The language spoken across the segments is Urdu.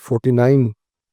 49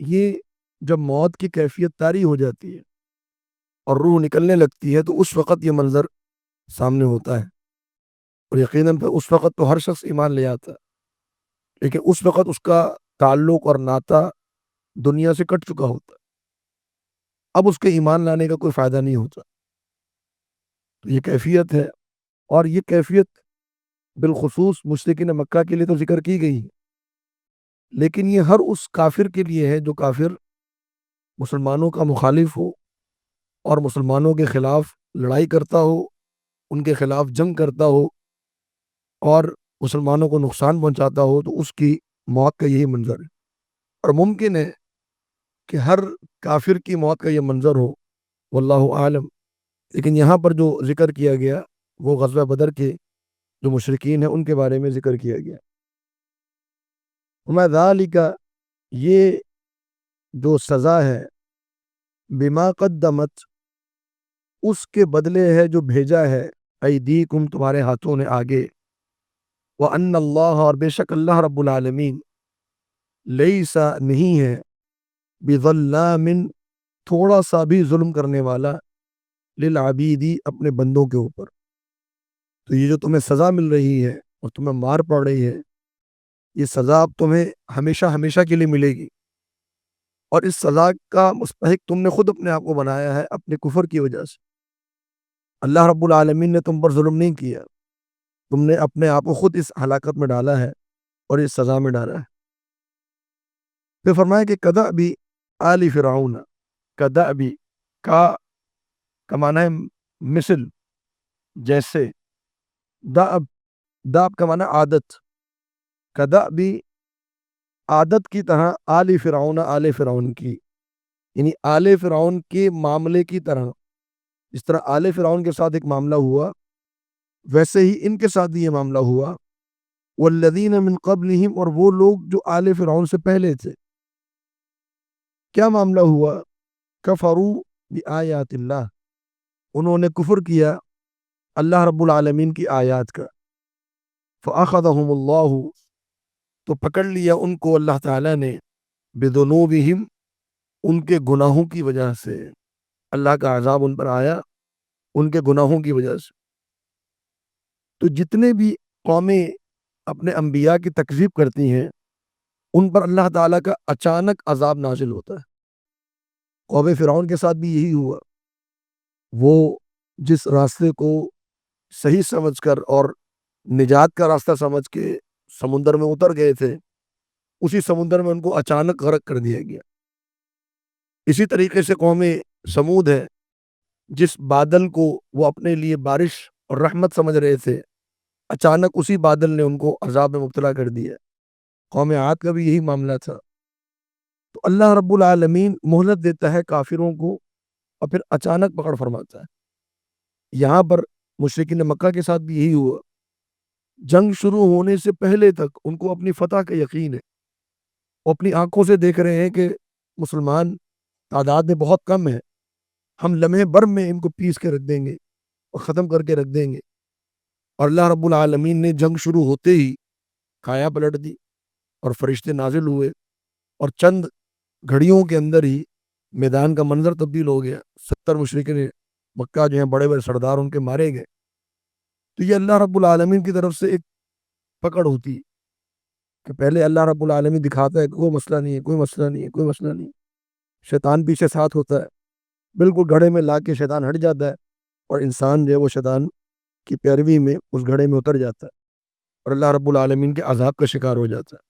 یہ جب موت کی کیفیت طاری ہو جاتی ہے اور روح نکلنے لگتی ہے تو اس وقت یہ منظر سامنے ہوتا ہے، اور یقیناً پھر اس وقت تو ہر شخص ایمان لے آتا ہے، لیکن اس وقت اس کا تعلق اور ناطہ دنیا سے کٹ چکا ہوتا ہے، اب اس کے ایمان لانے کا کوئی فائدہ نہیں ہوتا۔ تو یہ کیفیت ہے، اور یہ کیفیت بالخصوص مشرکین مکہ کے لیے تو ذکر کی گئی ہے، لیکن یہ ہر اس کافر کے لیے ہے جو کافر مسلمانوں کا مخالف ہو اور مسلمانوں کے خلاف لڑائی کرتا ہو، ان کے خلاف جنگ کرتا ہو اور مسلمانوں کو نقصان پہنچاتا ہو، تو اس کی موت کا یہی منظر ہے۔ اور ممکن ہے کہ ہر کافر کی موت کا یہ منظر ہو، واللہ عالم، لیکن یہاں پر جو ذکر کیا گیا وہ غزوہ بدر کے جو مشرکین ہیں ان کے بارے میں ذکر کیا گیا۔ وما ذالک، یہ جو سزا ہے، بما قدمت، اس کے بدلے ہے جو بھیجا ہے، ایدیکم، تمہارے ہاتھوں نے آگے، وان اللہ، اور بے شک اللہ رب العالمین، لیسا، نہیں ہے، بظلام، تھوڑا سا بھی ظلم کرنے والا، للعبیدی، اپنے بندوں کے اوپر۔ تو یہ جو تمہیں سزا مل رہی ہے اور تمہیں مار پڑ رہی ہے، یہ سزا اب تمہیں ہمیشہ ہمیشہ کے لیے ملے گی، اور اس سزا کا مستحق تم نے خود اپنے آپ کو بنایا ہے اپنے کفر کی وجہ سے۔ اللہ رب العالمین نے تم پر ظلم نہیں کیا، تم نے اپنے آپ کو خود اس ہلاکت میں ڈالا ہے اور اس سزا میں ڈالا ہے۔ پھر فرمایا کہ کدأب آل فرعون، کدأب، کا معنی ہے مثل، جیسے، دأب، دأب کا معنی عادت، کدأب، عادت کی طرح، آل فرعون، آل فرعون کی، یعنی آل فرعون کے معاملے کی طرح، جس طرح آل فرعون کے ساتھ ایک معاملہ ہوا ویسے ہی ان کے ساتھ بھی یہ معاملہ ہوا، والذین من قبلہم، اور وہ لوگ جو آل فرعون سے پہلے تھے۔ کیا معاملہ ہوا؟ کفروا بآیات اللہ، انہوں نے کفر کیا اللہ رب العالمین کی آیات کا، فأخذہم اللہ، تو پکڑ لیا ان کو اللہ تعالیٰ نے، بذنوبہم، ان کے گناہوں کی وجہ سے، اللہ کا عذاب ان پر آیا ان کے گناہوں کی وجہ سے۔ تو جتنے بھی قومیں اپنے انبیاء کی تکذیب کرتی ہیں ان پر اللہ تعالیٰ کا اچانک عذاب نازل ہوتا ہے۔ قوم فرعون کے ساتھ بھی یہی ہوا، وہ جس راستے کو صحیح سمجھ کر اور نجات کا راستہ سمجھ کے سمندر میں اتر گئے تھے، اسی سمندر میں ان کو اچانک غرق کر دیا گیا۔ اسی طریقے سے قوم سمود ہے، جس بادل کو وہ اپنے لیے بارش اور رحمت سمجھ رہے تھے، اچانک اسی بادل نے ان کو عذاب میں مبتلا کر دیا۔ قوم عاد کا بھی یہی معاملہ تھا۔ تو اللہ رب العالمین مہلت دیتا ہے کافروں کو اور پھر اچانک پکڑ فرماتا ہے۔ یہاں پر مشرکین مکہ کے ساتھ بھی یہی ہوا، جنگ شروع ہونے سے پہلے تک ان کو اپنی فتح کا یقین ہے، وہ اپنی آنکھوں سے دیکھ رہے ہیں کہ مسلمان تعداد میں بہت کم ہے، ہم لمحے بھر میں ان کو پیس کے رکھ دیں گے اور ختم کر کے رکھ دیں گے، اور اللہ رب العالمین نے جنگ شروع ہوتے ہی کایا پلٹ دی اور فرشتے نازل ہوئے، اور چند گھڑیوں کے اندر ہی میدان کا منظر تبدیل ہو گیا، 70 مشرکین مکہ جو ہیں بڑے بڑے سردار ان کے مارے گئے۔ تو یہ اللہ رب العالمین کی طرف سے ایک پکڑ ہوتی ہے کہ پہلے اللہ رب العالمین دکھاتا ہے کہ کوئی مسئلہ نہیں ہے، کوئی مسئلہ نہیں ہے، کوئی مسئلہ نہیں ہے، شیطان پیچھے ساتھ ہوتا ہے، بالکل گھڑے میں لا کے شیطان ہٹ جاتا ہے اور انسان جو ہے وہ شیطان کی پیروی میں اس گھڑے میں اتر جاتا ہے اور اللہ رب العالمین کے عذاب کا شکار ہو جاتا ہے۔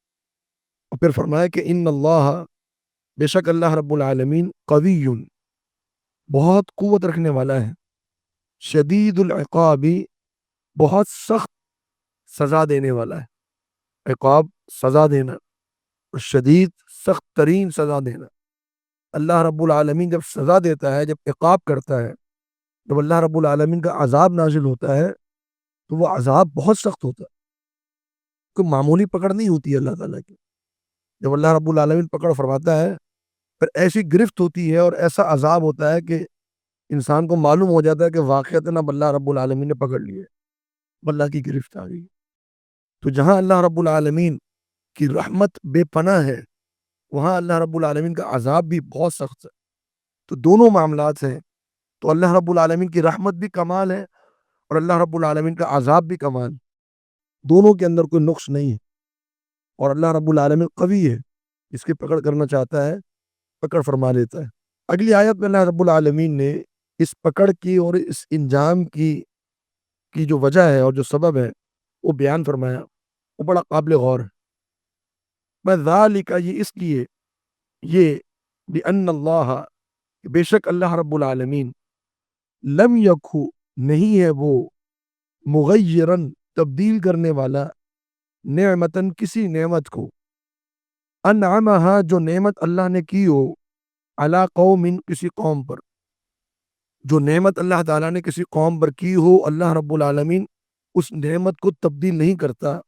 اور پھر فرمایا کہ ان اللہ، بے شک اللہ رب العالمین، قوی، بہت قوت رکھنے والا ہے، شدید العقاب، بہت سخت سزا دینے والا ہے۔ عقاب، سزا دینا، اور شدید، سخت ترین سزا دینا۔ اللہ رب العالمین جب سزا دیتا ہے، جب عقاب کرتا ہے، جب اللہ رب العالمین کا عذاب نازل ہوتا ہے تو وہ عذاب بہت سخت ہوتا ہے، کوئی معمولی پکڑ نہیں ہوتی ہے اللہ تعالیٰ کی۔ جب اللہ رب العالمین پکڑ فرماتا ہے پھر ایسی گرفت ہوتی ہے اور ایسا عذاب ہوتا ہے کہ انسان کو معلوم ہو جاتا ہے کہ واقعتاً اب اللہ رب العالمین نے پکڑ لیے، اللہ کی گرفت آ گئی۔ تو جہاں اللہ رب العالمین کی رحمت بے پناہ ہے، وہاں اللہ رب العالمین کا عذاب بھی بہت سخت ہے. تو دونوں معاملات ہیں. تو اللہ رب العالمین کی رحمت بھی کمال ہے اور اللہ رب العالمین کا عذاب بھی کمال. دونوں کے اندر کوئی نقص نہیں ہے. اور اللہ رب العالمین قوی ہے, اس کی پکڑ کرنا چاہتا ہے پکڑ فرما لیتا ہے. اگلی آیت میں اللہ رب العالمین نے اس پکڑ کی اور اس انجام کی جو وجہ ہے اور جو سبب ہے وہ بیان فرمایا. وہ بڑا قابل غور ہے. میں ذالک, یہ اس لیے, یہ بِأَنَّ اللَّهَ, بے شک اللہ رب العالمین, لم یکو, نہیں ہے وہ, مغیرن, تبدیل کرنے والا, نعمتن, کسی نعمت کو, انعمہا, جو نعمت اللہ نے کی ہو, علی قوم, کسی قوم پر. جو نعمت اللہ تعالیٰ نے کسی قوم پر کی ہو, اللہ رب العالمین اس نعمت کو تبدیل نہیں کرتا,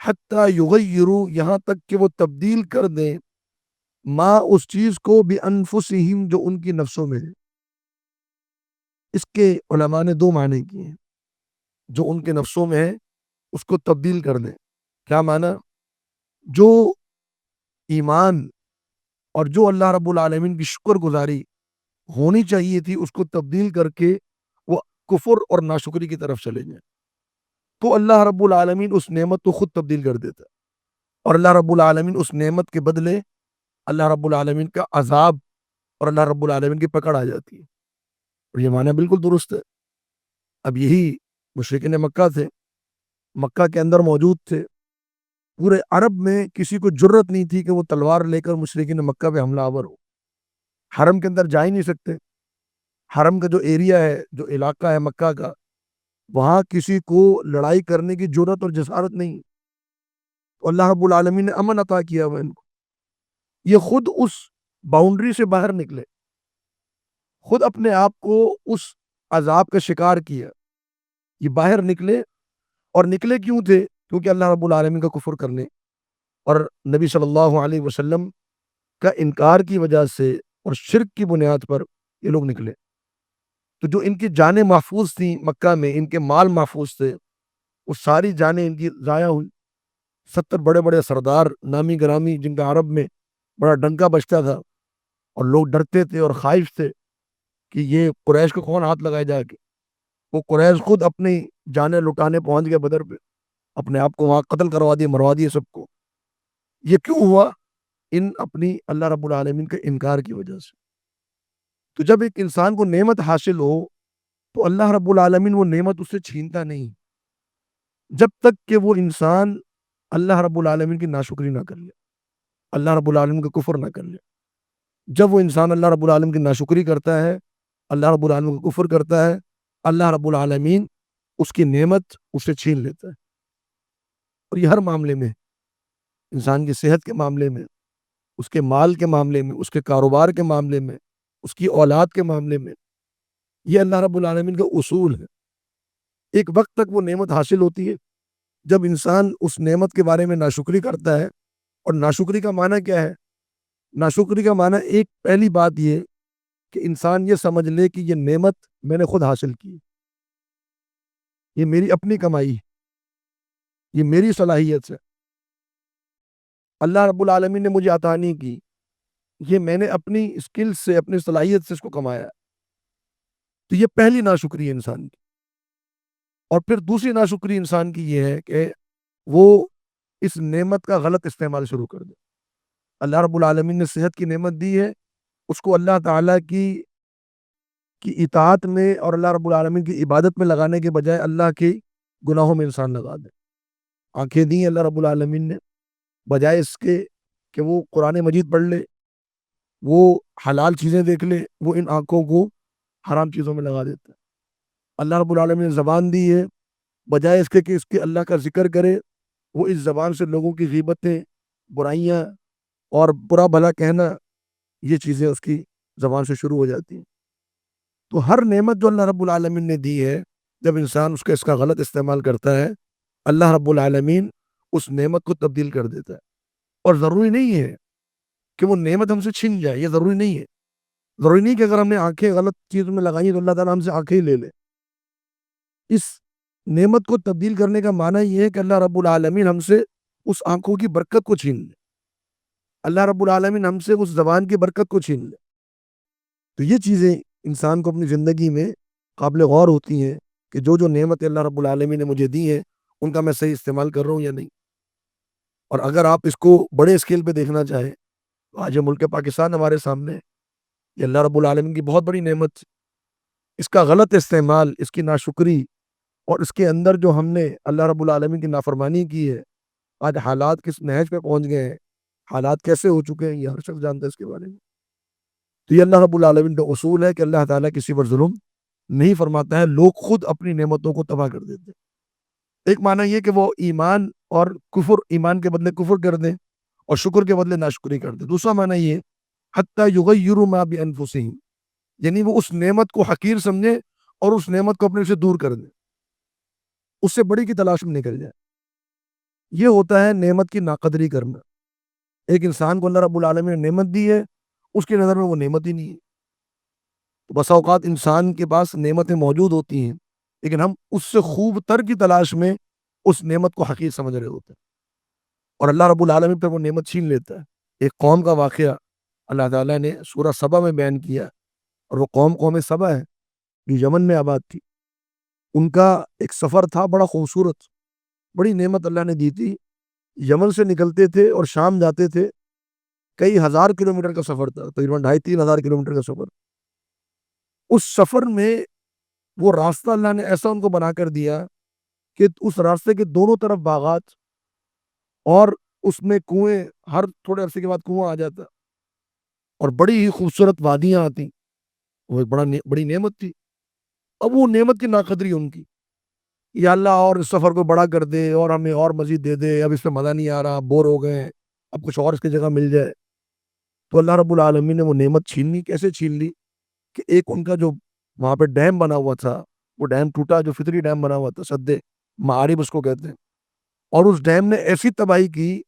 حتی یغیروا, یہاں تک کہ وہ تبدیل کر دیں, ما, اس چیز کو, بانفسہم, جو ان کی نفسوں میں ہے. اس کے علماء نے دو معنی کیے ہیں. جو ان کے نفسوں میں ہے اس کو تبدیل کر دیں. کیا معنی؟ جو ایمان اور جو اللہ رب العالمین کی شکر گزاری ہونی چاہیے تھی اس کو تبدیل کر کے وہ کفر اور ناشکری کی طرف چلے جائیں, تو اللہ رب العالمین اس نعمت کو خود تبدیل کر دیتا ہے. اور اللہ رب العالمین اس نعمت کے بدلے اللہ رب العالمین کا عذاب اور اللہ رب العالمین کی پکڑ آ جاتی ہے. اور یہ معنی بالکل درست ہے. اب یہی مشرکین مکہ تھے, مکہ کے اندر موجود تھے. پورے عرب میں کسی کو جرت نہیں تھی کہ وہ تلوار لے کر مشرکین مکہ پہ حملہ آور ہو. حرم کے اندر جا ہی نہیں سکتے. حرم کا جو ایریا ہے, جو علاقہ ہے مکہ کا, وہاں کسی کو لڑائی کرنے کی جرت اور جسارت نہیں. تو اللہ رب العالمین نے امن عطا کیا ہوا ان کو. یہ خود اس باؤنڈری سے باہر نکلے, خود اپنے آپ کو اس عذاب کا شکار کیا. یہ باہر نکلے, اور نکلے کیوں تھے؟ کیونکہ اللہ رب العالمین کا کفر کرنے اور نبی صلی اللہ علیہ وسلم کا انکار کی وجہ سے اور شرک کی بنیاد پر یہ لوگ نکلے. تو جو ان کی جانیں محفوظ تھیں مکہ میں, ان کے مال محفوظ تھے, وہ ساری جانیں ان کی ضائع ہوئی. 70 بڑے بڑے سردار نامی گرامی جن کا عرب میں بڑا ڈنکا بجتا تھا, اور لوگ ڈرتے تھے اور خائف تھے کہ یہ قریش کو کون ہاتھ لگائے جا کے. وہ قریش خود اپنی جانیں لٹانے پہنچ گئے بدر پہ, اپنے آپ کو وہاں قتل کروا دیے, مروا دیے سب کو. یہ کیوں ہوا؟ ان اپنی اللہ رب العالمین کے انکار کی وجہ سے. تو جب ایک انسان کو نعمت حاصل ہو تو اللہ رب العالمین وہ نعمت اس سے چھینتا نہیں, جب تک کہ وہ انسان اللہ رب العالمین کی ناشکری نہ کر لے, اللہ رب العالمین کا کفر نہ کر لے. جب وہ انسان اللہ رب العالمین کی ناشکری کرتا ہے, اللہ رب العالمین کا کفر کرتا ہے, اللہ رب العالمین اس کی نعمت اس سے چھین لیتا ہے. اور یہ ہر معاملے میں, انسان کی صحت کے معاملے میں, اس کے مال کے معاملے میں, اس کے کاروبار کے معاملے میں, اس کی اولاد کے معاملے میں, یہ اللہ رب العالمین کا اصول ہے. ایک وقت تک وہ نعمت حاصل ہوتی ہے جب انسان اس نعمت کے بارے میں ناشکری کرتا ہے. اور ناشکری کا معنی کیا ہے؟ ناشکری کا معنی ایک پہلی بات یہ کہ انسان یہ سمجھ لے کہ یہ نعمت میں نے خود حاصل کی, یہ میری اپنی کمائی, یہ میری صلاحیت سے, اللہ رب العالمین نے مجھے عطا نہیں کی, یہ میں نے اپنی اسکل سے, اپنی صلاحیت سے اس کو کمایا. تو یہ پہلی ناشکری ہے انسان کی. اور پھر دوسری ناشکری انسان کی یہ ہے کہ وہ اس نعمت کا غلط استعمال شروع کر دے. اللہ رب العالمین نے صحت کی نعمت دی ہے, اس کو اللہ تعالیٰ کی اطاعت میں اور اللہ رب العالمین کی عبادت میں لگانے کے بجائے اللہ کے گناہوں میں انسان لگا دے. آنکھیں دی اللہ رب العالمین نے, بجائے اس کے کہ وہ قرآن مجید پڑھ لے, وہ حلال چیزیں دیکھ لے, وہ ان آنکھوں کو حرام چیزوں میں لگا دیتا ہے. اللہ رب العالمین نے زبان دی ہے, بجائے اس کے کہ اس کے اللہ کا ذکر کرے, وہ اس زبان سے لوگوں کی غیبتیں, برائیاں اور برا بھلا کہنا, یہ چیزیں اس کی زبان سے شروع ہو جاتی ہیں. تو ہر نعمت جو اللہ رب العالمین نے دی ہے, جب انسان اس کا غلط استعمال کرتا ہے, اللہ رب العالمین اس نعمت کو تبدیل کر دیتا ہے. اور ضروری نہیں ہے کہ وہ نعمت ہم سے چھن جائے, یہ ضروری نہیں ہے. ضروری نہیں کہ اگر ہم نے آنکھیں غلط چیزوں میں لگائی تو اللہ تعالیٰ ہم سے آنکھیں ہی لے لے. اس نعمت کو تبدیل کرنے کا معنی یہ ہے کہ اللہ رب العالمین ہم سے اس آنکھوں کی برکت کو چھین لے. اللہ رب العالمین ہم سے اس زبان کی برکت کو چھین لے۔ تو یہ چیزیں انسان کو اپنی زندگی میں قابل غور ہوتی ہیں کہ جو نعمت اللہ رب العالمین نے مجھے دی ہے ان کا میں صحیح استعمال کر رہا ہوں یا نہیں۔ اور اگر آپ اس کو بڑے اسکیل پہ دیکھنا چاہیں تو آج ملک پاکستان ہمارے سامنے، یہ اللہ رب العالمین کی بہت بڑی نعمت، اس کا غلط استعمال، اس کی ناشکری اور اس کے اندر جو ہم نے اللہ رب العالمین کی نافرمانی کی ہے، آج حالات کس نہج پہ پہنچ گئے ہیں، حالات کیسے ہو چکے ہیں، یہ ہر شخص جانتا ہے اس کے بارے میں۔ تو یہ اللہ رب العالمین کا اصول ہے کہ اللہ تعالیٰ کسی پر ظلم نہیں فرماتا ہے، لوگ خود اپنی نعمتوں کو تباہ کر دیتے ہیں۔ ایک معنی یہ کہ وہ ایمان اور کفر، ایمان کے بدلے کفر کر دیں اور شکر کے بدلے ناشکری کر دیں۔ دوسرا معنی یہ حتی یغیروا ما بانفسہم، یعنی وہ اس نعمت کو حقیر سمجھیں اور اس نعمت کو اپنے سے دور کر دیں، اس سے بڑی کی تلاش میں نکل جائے۔ یہ ہوتا ہے نعمت کی ناقدری کرنا۔ ایک انسان کو اللہ رب العالمین نے نعمت دی ہے، اس کی نظر میں وہ نعمت ہی نہیں ہے۔ بس اوقات انسان کے پاس نعمتیں موجود ہوتی ہیں لیکن ہم اس سے خوب تر کی تلاش میں اس نعمت کو حقیر سمجھ رہے ہوتے ہیں اور اللہ رب العالمین پر وہ نعمت چھین لیتا ہے۔ ایک قوم کا واقعہ اللہ تعالیٰ نے سورہ سبا میں بیان کیا، اور وہ قوم سبا ہے جو یمن میں آباد تھی۔ ان کا ایک سفر تھا بڑا خوبصورت، بڑی نعمت اللہ نے دی تھی۔ یمن سے نکلتے تھے اور شام جاتے تھے، کئی ہزار کلومیٹر کا سفر تھا، تقریباً 2500-3000 کلومیٹر کا سفر۔ اس سفر میں وہ راستہ اللہ نے ایسا ان کو بنا کر دیا کہ اس راستے کے دونوں طرف باغات اور اس میں کنویں، ہر تھوڑے عرصے کے بعد کنواں آ جاتا اور بڑی ہی خوبصورت وادیاں آتی۔ وہ ایک بڑی نعمت تھی۔ اب وہ نعمت کی ناقدری ان کی، یا اللہ اور اس سفر کو بڑا کر دے اور ہمیں اور مزید دے دے، اب اس میں مزہ نہیں آ رہا، بور ہو گئے ہیں، اب کچھ اور اس کی جگہ مل جائے۔ تو اللہ رب العالمین نے وہ نعمت چھین لی۔ کیسے چھین لی کہ ایک ان کا جو وہاں پہ ڈیم بنا ہوا تھا، وہ ڈیم ٹوٹا، جو فطری ڈیم بنا ہوا تھا، سد معارب اس کو کہتے ہیں، اور اس ڈیم نے ایسی تباہی کی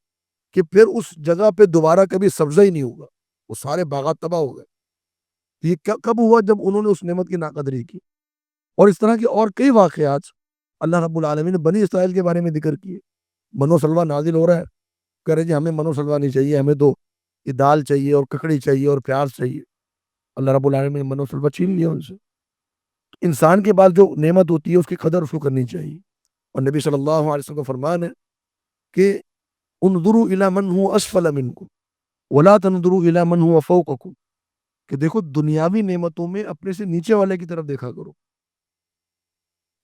کہ پھر اس جگہ پہ دوبارہ کبھی سبزہ ہی نہیں ہوگا، وہ سارے باغات تباہ ہو گئے۔ یہ کب ہوا؟ جب انہوں نے اس نعمت کی ناقدری کی۔ اور اس طرح کے اور کئی واقعات اللہ رب العالمین نے بنی اسرائیل کے بارے میں ذکر کیے۔ منو سلوا نازل ہو رہا ہے، کہہ رہے جی ہمیں منو سلوا نہیں چاہیے، ہمیں تو یہ دال چاہیے اور ککڑی چاہیے اور پیاز چاہیے۔ اللہ رب العالمین نے منو سلوا چھین لیا ان سے۔ انسان کے بعد جو نعمت ہوتی ہے اس کی قدر اس کو کرنی چاہیے۔ اور نبی صلی اللہ علیہ وسلم کا فرمان ہے کہ انظروا الی من هو اسفل منکم ولا تنظروا الی من هو فوقکم، کہ دیکھو دنیاوی نعمتوں میں اپنے سے نیچے والے کی طرف دیکھا کرو۔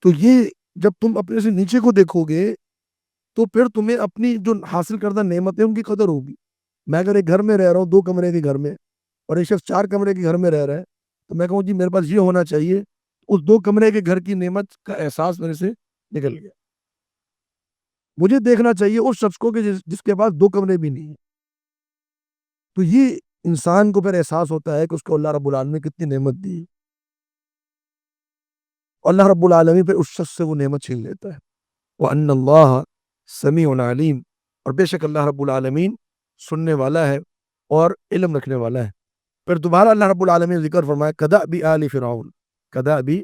تو یہ جب تم اپنے سے نیچے کو دیکھو گے تو پھر تمہیں اپنی جو حاصل کردہ نعمتیں ان کی قدر ہوگی۔ میں اگر ایک گھر میں رہ رہا ہوں، 2 کمرے کے گھر میں، اور ایک شخص 4 کمرے کے گھر میں رہ رہا ہے، تو میں کہوں جی میرے پاس یہ ہونا چاہیے، اس 2 کمرے کے گھر کی نعمت کا احساس میرے سے نکل گیا۔ مجھے دیکھنا چاہیے اس شخص کو کہ جس کے پاس 2 کمرے بھی نہیں ہیں۔ تو یہ انسان کو پھر احساس ہوتا ہے کہ اس کو اللہ رب العالمین نے کتنی نعمت دی، اللہ رب العالمین پھر اس شخص سے وہ نعمت چھین لیتا ہے۔ وَأَنَّ اللَّهَ سَمِيعٌ عَلِيمٌ، اور بے شک اللہ رب العالمین سننے والا ہے اور علم رکھنے والا ہے۔ پھر دوبارہ اللہ رب العالمین نے ذکر فرمایا کَدَأْبِ آلِ فرعون، کَدَأْبِ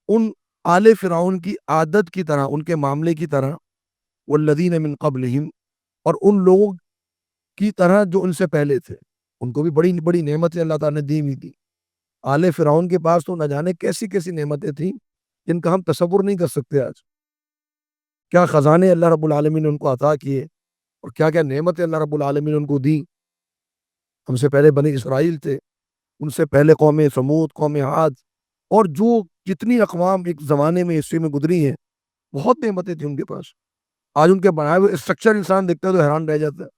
ان آل فرعون کی عادت کی طرح، ان کے معاملے کی طرح، وَالَّذِينَ مِن قَبْلِهِمْ، اور ان لوگوں کی طرح جو ان سے پہلے تھے، ان کو بھی بڑی بڑی نعمتیں اللہ تعالیٰ نے دی ہوئی تھی۔ آل فرعون کے پاس تو نہ جانے کیسی کیسی نعمتیں تھیں جن کا ہم تصور نہیں کر سکتے آج۔ کیا خزانے اللہ رب العالمین نے ان کو عطا کیے اور کیا کیا نعمتیں اللہ رب العالمین نے ان کو دی۔ ہم سے پہلے بنی اسرائیل تھے، ان سے پہلے قوم سمود، قوم عاد، اور جو جتنی اقوام ایک زمانے میں حصے میں گزری ہیں، بہت نعمتیں تھیں ان کے پاس۔ آج ان کے بنائے ہوئے اسٹرکچر انسان دیکھتا ہے تو حیران رہ جاتا ہے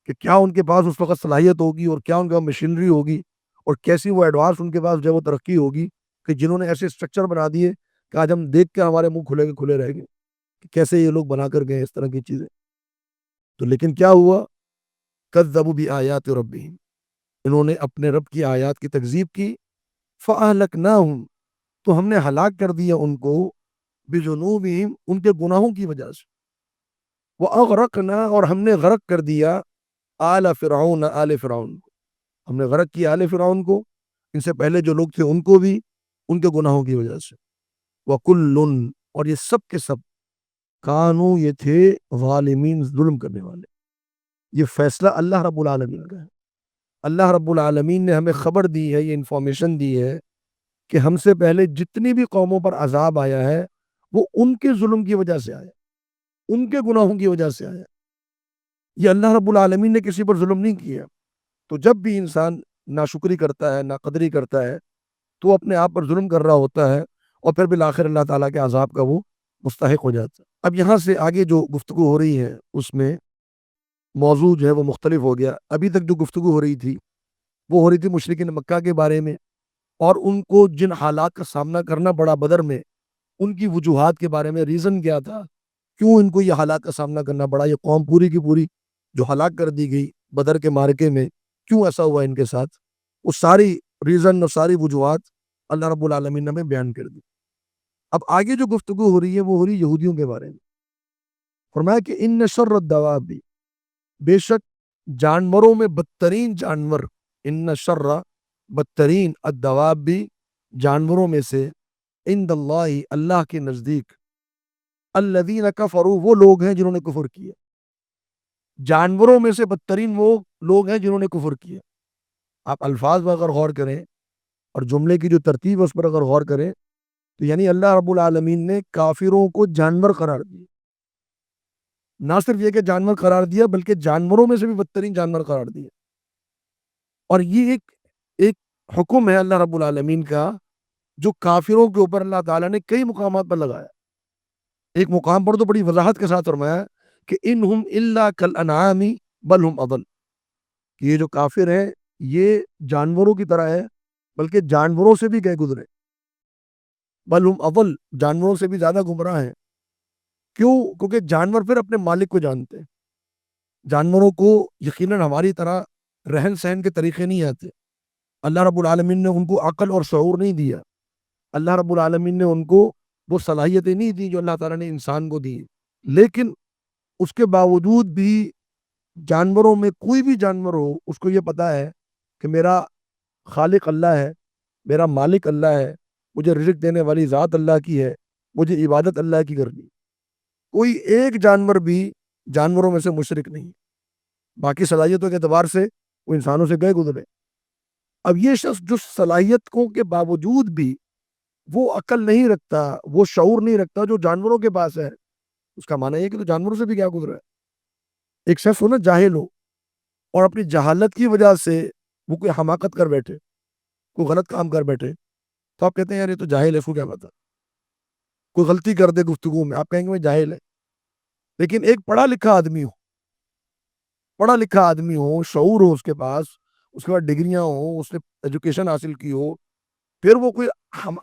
کہ کیا ان کے پاس اس وقت صلاحیت ہوگی اور کیا ان کے پاس مشینری ہوگی اور کیسی وہ ایڈوانس ان کے پاس جو ہے وہ ترقی ہوگی کہ جنہوں نے ایسے اسٹرکچر بنا دیے کہ آج ہم دیکھ کے ہمارے منہ کھلے کے کھلے رہ گئے کہ کیسے یہ لوگ بنا کر گئے اس طرح کی چیزیں۔ تو لیکن کیا ہوا؟ کذبوا بآیات ربہم، انہوں نے اپنے رب کی آیات کی تکذیب کی۔ فأہلکناہم، تو ہم نے ہلاک کر دیا ان کو، بذنوبہم، ان کے گناہوں کی وجہ سے۔ وأغرقنا، اور ہم نے غرق کر دیا، آل فرعون، آل فرعون کو، ہم نے غرق کیا آل فرعون کو، ان سے پہلے جو لوگ تھے ان کو بھی، ان کے گناہوں کی وجہ سے۔ وَكُلٌّ، اور یہ سب کے سب، کانو، یہ تھے ظالمین، ظلم کرنے والے۔ یہ فیصلہ اللہ رب العالمین کا ہے. اللہ رب العالمین نے ہمیں خبر دی ہے, یہ انفارمیشن دی ہے کہ ہم سے پہلے جتنی بھی قوموں پر عذاب آیا ہے وہ ان کے ظلم کی وجہ سے آیا, ان کے گناہوں کی وجہ سے آیا. یہ اللہ رب العالمین نے کسی پر ظلم نہیں کیا. تو جب بھی انسان ناشکری کرتا ہے, ناقدری کرتا ہے, تو اپنے آپ پر ظلم کر رہا ہوتا ہے اور پھر بالآخر اللہ تعالیٰ کے عذاب کا وہ مستحق ہو جاتا ہے. اب یہاں سے آگے جو گفتگو ہو رہی ہے اس میں موضوع جو ہے وہ مختلف ہو گیا. ابھی تک جو گفتگو ہو رہی تھی وہ ہو رہی تھی مشرکین مکہ کے بارے میں, اور ان کو جن حالات کا سامنا کرنا پڑا بدر میں, ان کی وجوہات کے بارے میں, ریزن کیا تھا, کیوں ان کو یہ حالات کا سامنا کرنا پڑا, یہ قوم پوری کی پوری جو ہلاک کر دی گئی بدر کے معرکے میں, کیوں ایسا ہوا ان کے ساتھ. وہ ساری ریزن اور ساری وجوہات اللہ رب العالمین نے ہمیں بیان کر دی. اب آگے جو گفتگو ہو رہی ہے وہ ہو رہی یہودیوں کے بارے میں. فرمایا کہ ان شر الدواب, بے شک جانوروں میں بدترین جانور, ان شر بدترین الدواب بھی جانوروں میں سے, عند اللہ اللہ کے نزدیک, الذین کفروا وہ لوگ ہیں جنہوں نے کفر کیا. جانوروں میں سے بدترین وہ لوگ ہیں جنہوں نے کفر کیا. آپ الفاظ پر اگر غور کریں اور جملے کی جو ترتیب ہے اس پر اگر غور کریں تو یعنی اللہ رب العالمین نے کافروں کو جانور قرار دیا. نہ صرف یہ کہ جانور قرار دیا بلکہ جانوروں میں سے بھی بدترین جانور قرار دیا. اور یہ ایک حکم ہے اللہ رب العالمین کا جو کافروں کے اوپر اللہ تعالیٰ نے کئی مقامات پر لگایا. ایک مقام پر تو بڑی وضاحت کے ساتھ فرمایا کہ انہم الا کالانعام بل ہم اضل, کہ یہ جو کافر ہیں یہ جانوروں کی طرح ہے بلکہ جانوروں سے بھی گئے گزرے. بل ہم اضل, جانوروں سے بھی زیادہ گمراہ ہیں. کیوں؟ کیونکہ جانور پھر اپنے مالک کو جانتے ہیں. جانوروں کو یقیناً ہماری طرح رہن سہن کے طریقے نہیں آتے. اللہ رب العالمین نے ان کو عقل اور شعور نہیں دیا. اللہ رب العالمین نے ان کو وہ صلاحیتیں نہیں دی جو اللہ تعالیٰ نے انسان کو دی. لیکن اس کے باوجود بھی جانوروں میں کوئی بھی جانور ہو اس کو یہ پتا ہے کہ میرا خالق اللہ ہے, میرا مالک اللہ ہے, مجھے رزق دینے والی ذات اللہ کی ہے, مجھے عبادت اللہ کی کرنی. کوئی ایک جانور بھی جانوروں میں سے مشرک نہیں. باقی صلاحیتوں کے اعتبار سے وہ انسانوں سے گئے گزرے. اب یہ شخص جو صلاحیتوں کے باوجود بھی وہ عقل نہیں رکھتا, وہ شعور نہیں رکھتا جو جانوروں کے پاس ہے, اس کا معنی یہ کہ تو جانوروں سے بھی کیا گزرا ہے. ایک شخص ہو نا جاہل ہو اور اپنی جہالت کی وجہ سے وہ کوئی حماقت کر بیٹھے, کوئی غلط کام کر بیٹھے, تو آپ کہتے ہیں یار یہ تو جاہل ہے, اس کو کیا پتا. کوئی غلطی کر دے گفتگو میں, آپ کہیں گے وہ جاہل ہے. لیکن ایک پڑھا لکھا آدمی ہو, پڑھا لکھا آدمی ہو, شعور ہو اس کے پاس, اس کے بعد ڈگریاں ہوں, اس نے ایجوکیشن حاصل کی ہو, پھر وہ کوئی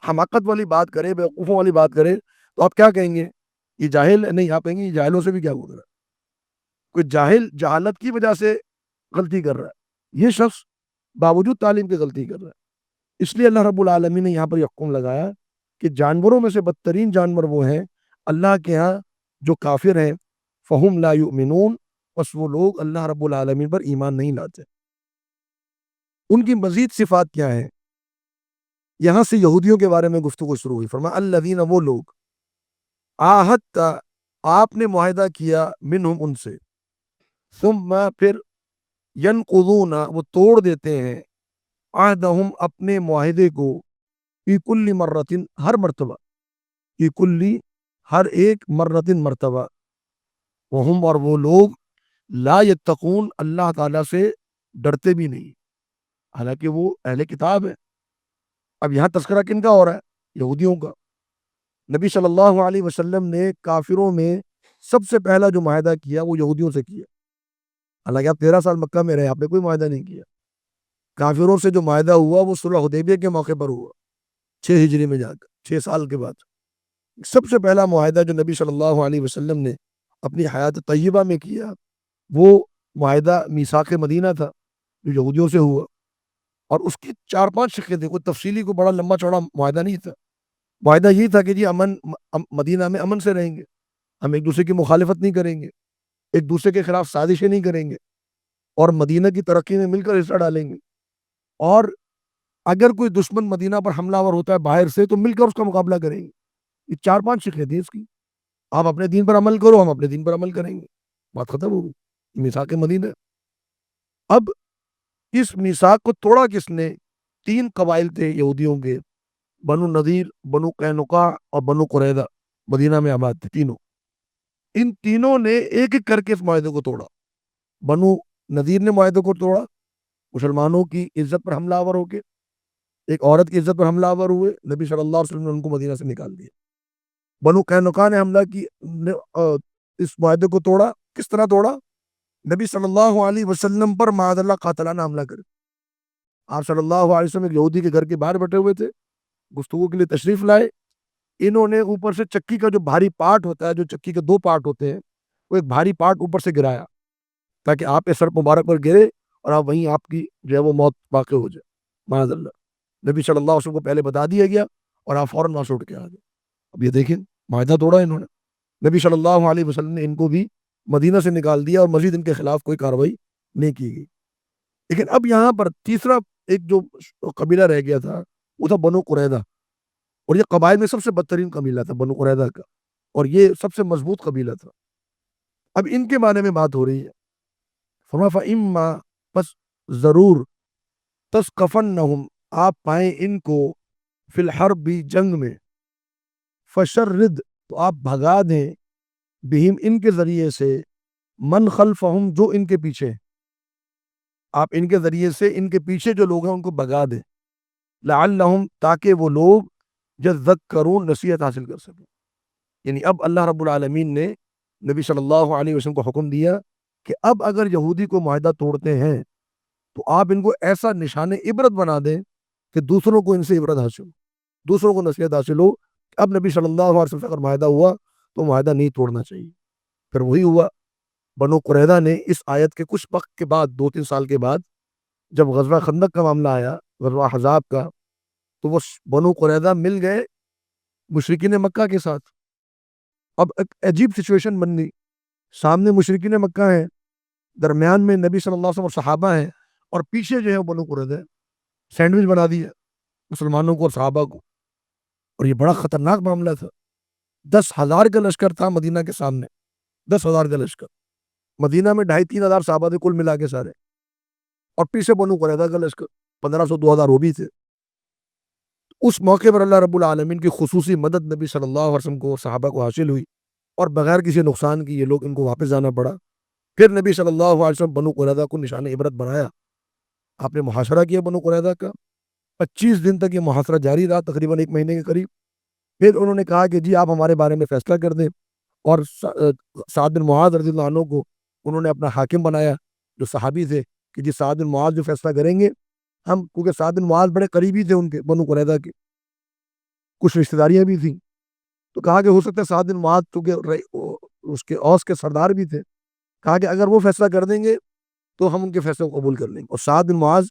حماقت والی بات کرے, بیوقوفوں والی بات کرے, تو آپ کیا کہیں گے, یہ جاہل نہیں. آپ کہیں گے یہ جاہلوں سے بھی کیا گزرا. کوئی جاہل جہالت کی وجہ سے غلطی کر رہا ہے, یہ شخص باوجود تعلیم کے غلطی کر رہا ہے. اس لیے اللہ رب العالمین نے یہاں پر یہ حکم لگایا کہ جانوروں میں سے بدترین جانور وہ ہیں اللہ کے ہاں جو کافر ہیں, فہم لا یؤمنون, بس وہ لوگ اللہ رب العالمین پر ایمان نہیں لاتے. ان کی مزید صفات کیا ہے؟ یہاں سے یہودیوں کے بارے میں گفتگو شروع ہوئی. فرمایا الذین, وہ لوگ, عاہدت, آپ نے معاہدہ کیا, منہم, ان سے, ثم, پھر, ینقضون, وہ توڑ دیتے ہیں, عہدہم, اپنے معاہدے کو, فی کل مرتن, ہر مرتبہ, فی کل, ہر ایک, مرتن, مرتبہ, وہم, اور وہ لوگ, لا یتقون, اللہ تعالیٰ سے ڈرتے بھی نہیں, حالانکہ وہ اہل کتاب ہے. اب یہاں تذکرہ کن کا ہو رہا ہے؟ یہودیوں کا. نبی صلی اللہ علیہ وسلم نے کافروں میں سب سے پہلا جو معاہدہ کیا وہ یہودیوں سے کیا. حالانکہ آپ 13 سال مکہ میں رہے, آپ نے کوئی معاہدہ نہیں کیا. کافروں سے جو معاہدہ ہوا وہ صلح حدیبیہ کے موقع پر ہوا, 6 ہجری میں جا کر, 6 سال کے بعد. سب سے پہلا معاہدہ جو نبی صلی اللہ علیہ وسلم نے اپنی حیات طیبہ میں کیا وہ معاہدہ میثاق مدینہ تھا جو یہودیوں سے ہوا. اور اس کی 4-5 شقیں تھے, کوئی تفصیلی کوئی بڑا لمبا چوڑا معاہدہ نہیں تھا. معاہدہ یہ تھا کہ جی امن, مدینہ میں امن سے رہیں گے, ہم ایک دوسرے کی مخالفت نہیں کریں گے, ایک دوسرے کے خلاف سازشیں نہیں کریں گے, اور مدینہ کی ترقی میں مل کر حصہ ڈالیں گے. اور اگر کوئی دشمن مدینہ پر حملہ آور ہوتا ہے باہر سے تو مل کر اس کا مقابلہ کریں گے. یہ 4-5 شقیں تھیں اس کی. آپ اپنے دین پر عمل کرو, ہم اپنے دین پر عمل کریں گے, بات ختم ہوگی. میثاق مدینہ. اب اس میثاق کو توڑا کس نے؟ 3 قبائل تھے یہودیوں کے، بنو نذیر، بنو قینقاع اور بنو قریظہ، مدینہ میں آباد تھے تینوں. ان تینوں نے ایک ایک کر کے اس معاہدے کو توڑا. بنو نذیر نے معاہدے کو توڑا، مسلمانوں کی عزت پر حملہ آور ہو کے، ایک عورت کی عزت پر حملہ آور ہوئے، نبی صلی اللہ علیہ وسلم نے ان کو مدینہ سے نکال دیا. بنو قینقاع نے حملہ کی، اس معاہدے کو توڑا. کس طرح توڑا؟ نبی صلی اللہ علیہ وسلم پر معاذ اللہ قاتلانہ حملہ کر. آپ صلی اللہ علیہ وسلم ایک یہودی کے گھر کے باہر بیٹھے ہوئے تھے، گفتگو کے لیے تشریف لائے. انہوں نے اوپر سے چکی کا جو بھاری پارٹ ہوتا ہے، جو چکی کے 2 پارٹ ہوتے ہیں، وہ ایک بھاری پارٹ اوپر سے گرایا تاکہ آپ کے سر مبارک پر گرے اور آپ وہیں آپ کی جو ہے وہ موت واقع ہو جائے معاذ اللہ. نبی صلی اللہ علیہ وسلم کو پہلے بتا دیا گیا اور آپ فوراً وہاں سے اٹھ کے آ گئے. اب یہ دیکھیں معاہدہ توڑا انہوں نے. نبی صلی اللہ علیہ وسلم نے ان کو بھی مدینہ سے نکال دیا اور مزید ان کے خلاف کوئی کارروائی نہیں کی گئی. لیکن اب یہاں پر تیسرا ایک جو قبیلہ رہ گیا تھا وہ تھا بنو قریظہ، اور یہ قبائل میں سب سے بدترین قبیلہ تھا بنو قریظہ کا، اور یہ سب سے مضبوط قبیلہ تھا. اب ان کے بارے میں بات ہو رہی ہے. فرمایا فَإِمَّا، بس ضرور، تَثْقَفَنَّهُمْ، آپ پائیں ان کو، فی الحرب، بھی جنگ میں، فشرد، تو آپ بھگا دیں، بہم، ان کے ذریعے سے، من خلفہم، جو ان کے پیچھے، آپ ان کے ذریعے سے ان کے پیچھے جو لوگ ہیں ان کو بھگا دیں، لعلہم، تاکہ وہ لوگ یذکرون، نصیحت حاصل کر سکیں. یعنی اب اللہ رب العالمین نے نبی صلی اللہ علیہ وسلم کو حکم دیا کہ اب اگر یہودی کو معاہدہ توڑتے ہیں تو آپ ان کو ایسا نشان عبرت بنا دیں کہ دوسروں کو ان سے عبرت حاصل ہو، دوسروں کو نصیحت حاصل ہو. اب نبی صلی اللہ علیہ وسلم سے اگر معاہدہ ہوا تو معاہدہ نہیں توڑنا چاہیے. پھر وہی ہوا، بنو قریظہ نے اس آیت کے کچھ وقت کے بعد، 2-3 سال کے بعد، جب غزوہ خندق کا معاملہ آیا، غزوہ احزاب کا، تو وہ بنو قریظہ مل گئے مشرکین مکہ کے ساتھ. اب ایک عجیب سچویشن بن گئی، سامنے مشرکین مکہ ہیں، درمیان میں نبی صلی اللہ علیہ وسلم اور صحابہ ہیں، اور پیچھے جو ہے وہ بنو قریظہ ہے. سینڈوچ بنا دیا مسلمانوں کو اور صحابہ کو. اور یہ بڑا خطرناک معاملہ تھا. 10,000 کا لشکر تھا مدینہ کے سامنے، 10,000 کا لشکر. مدینہ میں 2,500-3 ہزار صحابہ تھے کل ملا کے سارے، اور پیچھے بنو قریظہ کا لشکر 1,500-2,000 وہ بھی تھے. اس موقع پر اللہ رب العالمین کی خصوصی مدد نبی صلی اللہ علیہ وسلم کو اور صحابہ کو حاصل ہوئی، اور بغیر کسی نقصان کی یہ لوگ ان کو واپس جانا پڑا. پھر نبی صلی اللہ علیہ وسلم بنو قریظہ کو نشان عبرت بنایا. آپ نے محاصرہ کیا بنو قریظہ کا، 25 دن تک یہ محاصرہ جاری رہا، تقریباً 1 مہینے کے قریب. پھر انہوں نے کہا کہ جی آپ ہمارے بارے میں فیصلہ کر دیں، اور سعد بن معاذ رضی اللہ عنہ کو انہوں نے اپنا حاکم بنایا، جو صحابی تھے، کہ جی سعد بن معاذ جو فیصلہ کریں گے ہم، کیونکہ سعد بن معاذ بڑے قریبی تھے ان کے بنو قریظہ کے، کچھ رشتہ داریاں بھی تھیں. تو کہا کہ ہو سکتا ہے سعد بن معاذ، چونکہ اس کے اوس کے سردار بھی تھے، کہا کہ اگر وہ فیصلہ کر دیں گے تو ہم ان کے فیصلے کو قبول کر لیں گے. اور سعد بن معاذ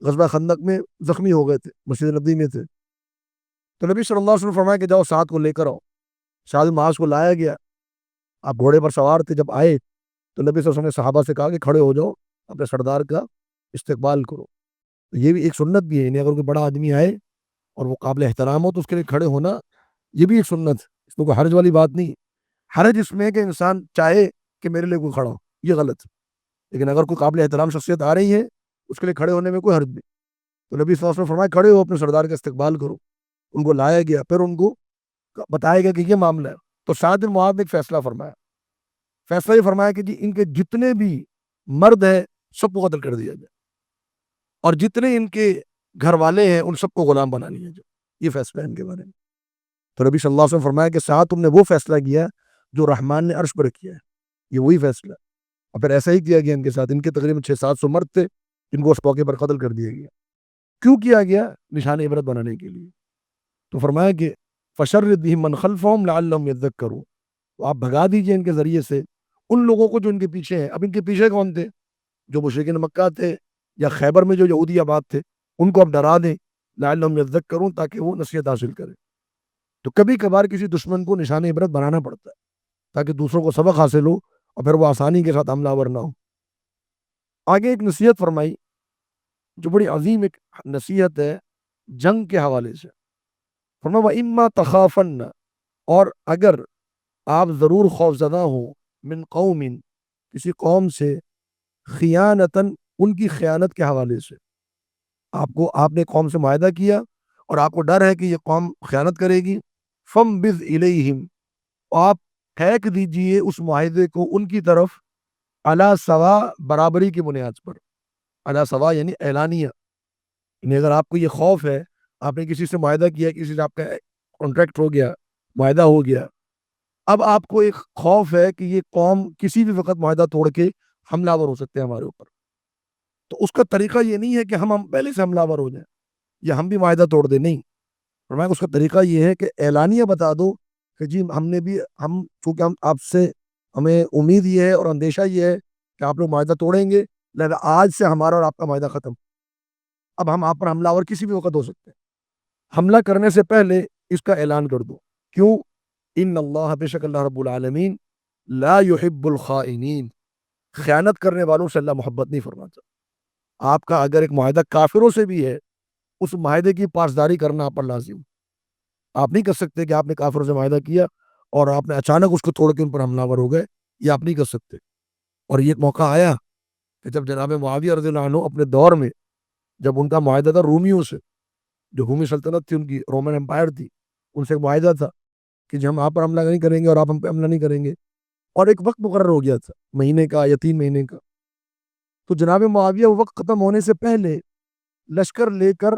غزوہ خندق میں زخمی ہو گئے تھے، مسجد نبوی میں تھے. تو نبی صلی اللہ علیہ وسلم فرمایا کہ جاؤ سعد کو لے کر آؤ. سعد بن معاذ کو لایا گیا. آپ گھوڑے پر سوار تھے، جب آئے تو نبی صلی اللہ علیہ وسلم نے صحابہ سے کہا کہ کھڑے ہو جاؤ، اپنے سردار کا استقبال کرو. تو یہ بھی ایک سنت بھی ہے، یعنی اگر کوئی بڑا آدمی آئے اور وہ قابل احترام ہو تو اس کے لیے کھڑے ہونا یہ بھی ایک سنت ہے. اس میں کوئی حرج والی بات نہیں. حرج اس میں ہے کہ انسان چاہے کہ میرے لیے کوئی کھڑا ہو، یہ غلط ہے. لیکن اگر کوئی قابل احترام شخصیت آ رہی ہے اس کے لیے کھڑے ہونے میں کوئی حرج نہیں. تو نبی صلی اللہ علیہ وسلم فرمایا کھڑے ہو، اپنے سردار کا استقبال کرو. ان کو لایا گیا، پھر ان کو بتایا گیا کہ یہ معاملہ ہے. تو سعد بن معاذ نے ایک فیصلہ فرمایا. فیصلہ یہ فرمایا کہ جی ان کے جتنے بھی مرد ہیں سب کو قتل کر دیا جائے، اور جتنے ان کے گھر والے ہیں ان سب کو غلام بنا لیا جائے. یہ فیصلہ ہے ان کے بارے میں. تو نبی صلی اللہ علیہ وسلم فرمایا کہ سعد تم نے وہ فیصلہ کیا جو رحمان نے عرش پر کیا ہے، یہ وہی فیصلہ. اور پھر ایسا ہی کیا گیا ان کے ساتھ. ان کے تقریباً 600-700 مرد تھے جن کو اس موقع پر قتل کر دیا گیا. کیوں کیا گیا؟ نشان عبرت بنانے کے لیے. تو فرمایا کہ فشرد بہم من خلفہم لعلہم یذکرون، تو آپ بھگا دیجئے ان کے ذریعے سے ان لوگوں کو جو ان کے پیچھے ہیں. اب ان کے پیچھے کون تھے؟ جو مشرکین مکہ تھے، یا خیبر میں جو یہودی آباد تھے، ان کو اب ڈرا دیں، لعلہم یذکرون، تاکہ وہ نصیحت حاصل کریں. تو کبھی کبھار کسی دشمن کو نشان عبرت بنانا پڑتا ہے تاکہ دوسروں کو سبق حاصل ہو اور پھر وہ آسانی کے ساتھ حملہ آور نہ ہو. آگے ایک نصیحت فرمائی جو بڑی عظیم ایک نصیحت ہے جنگ کے حوالے سے. فرمایا وَإِمَّا تَخَافَنَّ، اور اگر آپ ضرور خوف زدہ ہو، من قوم، کسی قوم سے خیانتاً ان کی خیانت کے حوالے سے، آپ نے قوم سے معاہدہ کیا اور آپ کو ڈر ہے کہ یہ قوم خیانت کرے گی، فَانبِذْ إِلَيْهِمْ، آپ پھینک دیجئے اس معاہدے کو ان کی طرف، علی سوا، برابری کی بنیاد پر، علی سوا یعنی اعلانیہ، یعنی اگر آپ کو یہ خوف ہے، آپ نے کسی سے معاہدہ کیا، کسی سے آپ کا کانٹریکٹ ہو گیا، معاہدہ ہو گیا، اب آپ کو ایک خوف ہے کہ یہ قوم کسی بھی وقت معاہدہ توڑ کے حملہ آور ہو سکتے ہیں ہمارے اوپر، تو اس کا طریقہ یہ نہیں ہے کہ ہم پہلے سے حملہ آور ہو جائیں یا ہم بھی معاہدہ توڑ دیں، نہیں، فرمایا اس کا طریقہ یہ ہے کہ اعلانیہ بتا دو کہ جی چونکہ ہم آپ سے، ہمیں امید یہ ہے اور اندیشہ یہ ہے کہ آپ لوگ معاہدہ توڑیں گے، لہذا آج سے ہمارا اور آپ کا معاہدہ ختم، اب ہم آپ پر حملہ آور کسی بھی وقت ہو سکتے ہیں، حملہ کرنے سے پہلے اس کا اعلان کر دو، کیوں؟ ان اللہ، بے شک اللہ رب العالمین، لا يحب الخائنین، خیانت کرنے والوں سے اللہ محبت نہیں فرماتا۔ آپ کا اگر ایک معاہدہ کافروں سے بھی ہے، اس معاہدے کی پاسداری کرنا آپ پر لازم، آپ نہیں کر سکتے کہ آپ نے کافروں سے معاہدہ کیا اور آپ نے اچانک اس کو توڑ کے ان پر حملہ آور ہو گئے، یہ آپ نہیں کر سکتے۔ اور یہ ایک موقع آیا کہ جب جناب معاویہ رضی اللہ عنہ اپنے دور میں، جب ان کا معاہدہ تھا رومیوں سے، جو رومی سلطنت تھی، ان کی رومن امپائر تھی، ان سے ایک معاہدہ تھا کہ جی ہم آپ پر حملہ نہیں کریں گے اور آپ ہم پہ حملہ نہیں کریں گے، اور ایک وقت مقرر ہو گیا تھا، مہینے کا یا 3 مہینے کا، تو جناب معاویہ وہ وقت ختم ہونے سے پہلے لشکر لے کر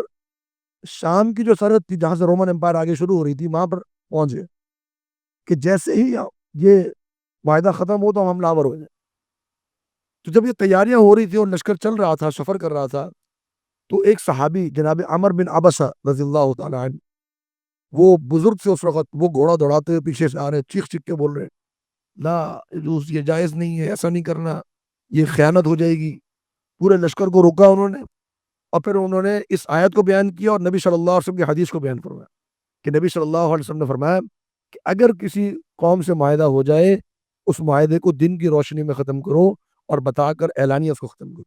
شام کی جو سرحد تھی جہاں سے رومن امپائر آگے شروع ہو رہی تھی وہاں پر پہنچے کہ جیسے ہی یہ معاہدہ ختم ہو تو ہم حملہ آور ہو جائیں۔ تو جب یہ تیاریاں ہو رہی تھی اور لشکر چل رہا تھا، سفر کر رہا تھا، تو ایک صحابی جناب عمر بن عبسہ رضی اللہ تعالیٰ عنہ، وہ بزرگ سے اس وقت، وہ گھوڑا دوڑاتے ہوئے پیچھے سے آ رہے، چیخ چیخ کے بول رہے، لا یجوز، یہ جائز نہیں ہے، ایسا نہیں کرنا، یہ خیانت ہو جائے گی۔ پورے لشکر کو روکا انہوں نے، اور پھر انہوں نے اس آیت کو بیان کیا اور نبی صلی اللہ علیہ وسلم کی حدیث کو بیان فرمایا کہ نبی صلی اللہ علیہ وسلم نے فرمایا کہ اگر کسی قوم سے معاہدہ ہو جائے، اس معاہدے کو دن کی روشنی میں ختم کرو اور بتا کر اعلانیہ اس کو ختم کرو،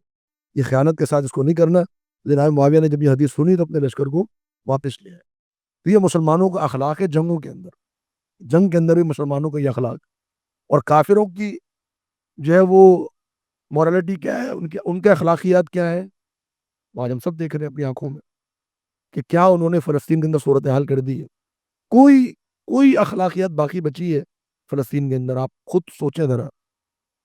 یہ خیانت کے ساتھ اس کو نہیں کرنا۔ جناب معاویہ نے جب یہ حدیث سنی تو اپنے لشکر کو واپس لیا۔ تو یہ مسلمانوں کا اخلاق ہے جنگوں کے اندر، جنگ کے اندر بھی مسلمانوں کا یہ اخلاق، اور کافروں کی جو ہے وہ مورالٹی کیا ہے، ان کے اخلاقیات کیا ہے، آج ہم سب دیکھ رہے ہیں اپنی آنکھوں میں کہ کیا انہوں نے فلسطین کے اندر صورتحال کر دی ہے۔ کوئی اخلاقیات باقی بچی ہے فلسطین کے اندر؟ آپ خود سوچیں ذرا،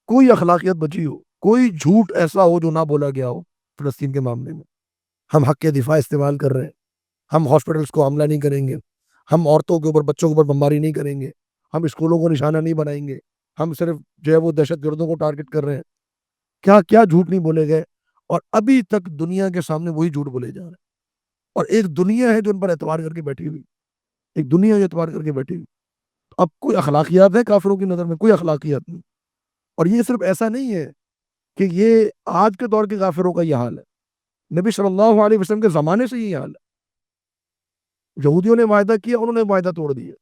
کوئی اخلاقیات بچی ہو، کوئی جھوٹ ایسا ہو جو نہ بولا گیا ہو فلسطین کے معاملے میں؟ ہم حق کے دفاع استعمال کر رہے ہیں، ہم ہاسپٹلس کو حملہ نہیں کریں گے، ہم عورتوں کے اوپر، بچوں کے اوپر بمباری نہیں کریں گے، ہم اسکولوں کو نشانہ نہیں بنائیں گے، ہم صرف جو ہے وہ دہشت گردوں کو ٹارگٹ کر رہے ہیں، کیا کیا جھوٹ نہیں بولے گئے، اور ابھی تک دنیا کے سامنے وہی جھوٹ بولے جا رہے ہیں، اور ایک دنیا ہے جو ان پر اعتبار کر کے بیٹھی ہوئی، ایک دنیا جو اعتبار کر کے بیٹھی ہوئی۔ اب کوئی اخلاقیات ہے کافروں کی نظر میں؟ کوئی اخلاقیات نہیں۔ اور یہ صرف ایسا نہیں ہے کہ یہ آج کے دور کے کافروں کا یہ حال ہے، نبی صلی اللہ علیہ وسلم کے زمانے سے یہ حال ہے۔ یہودیوں نے معاہدہ کیا، انہوں نے معاہدہ توڑ دیا۔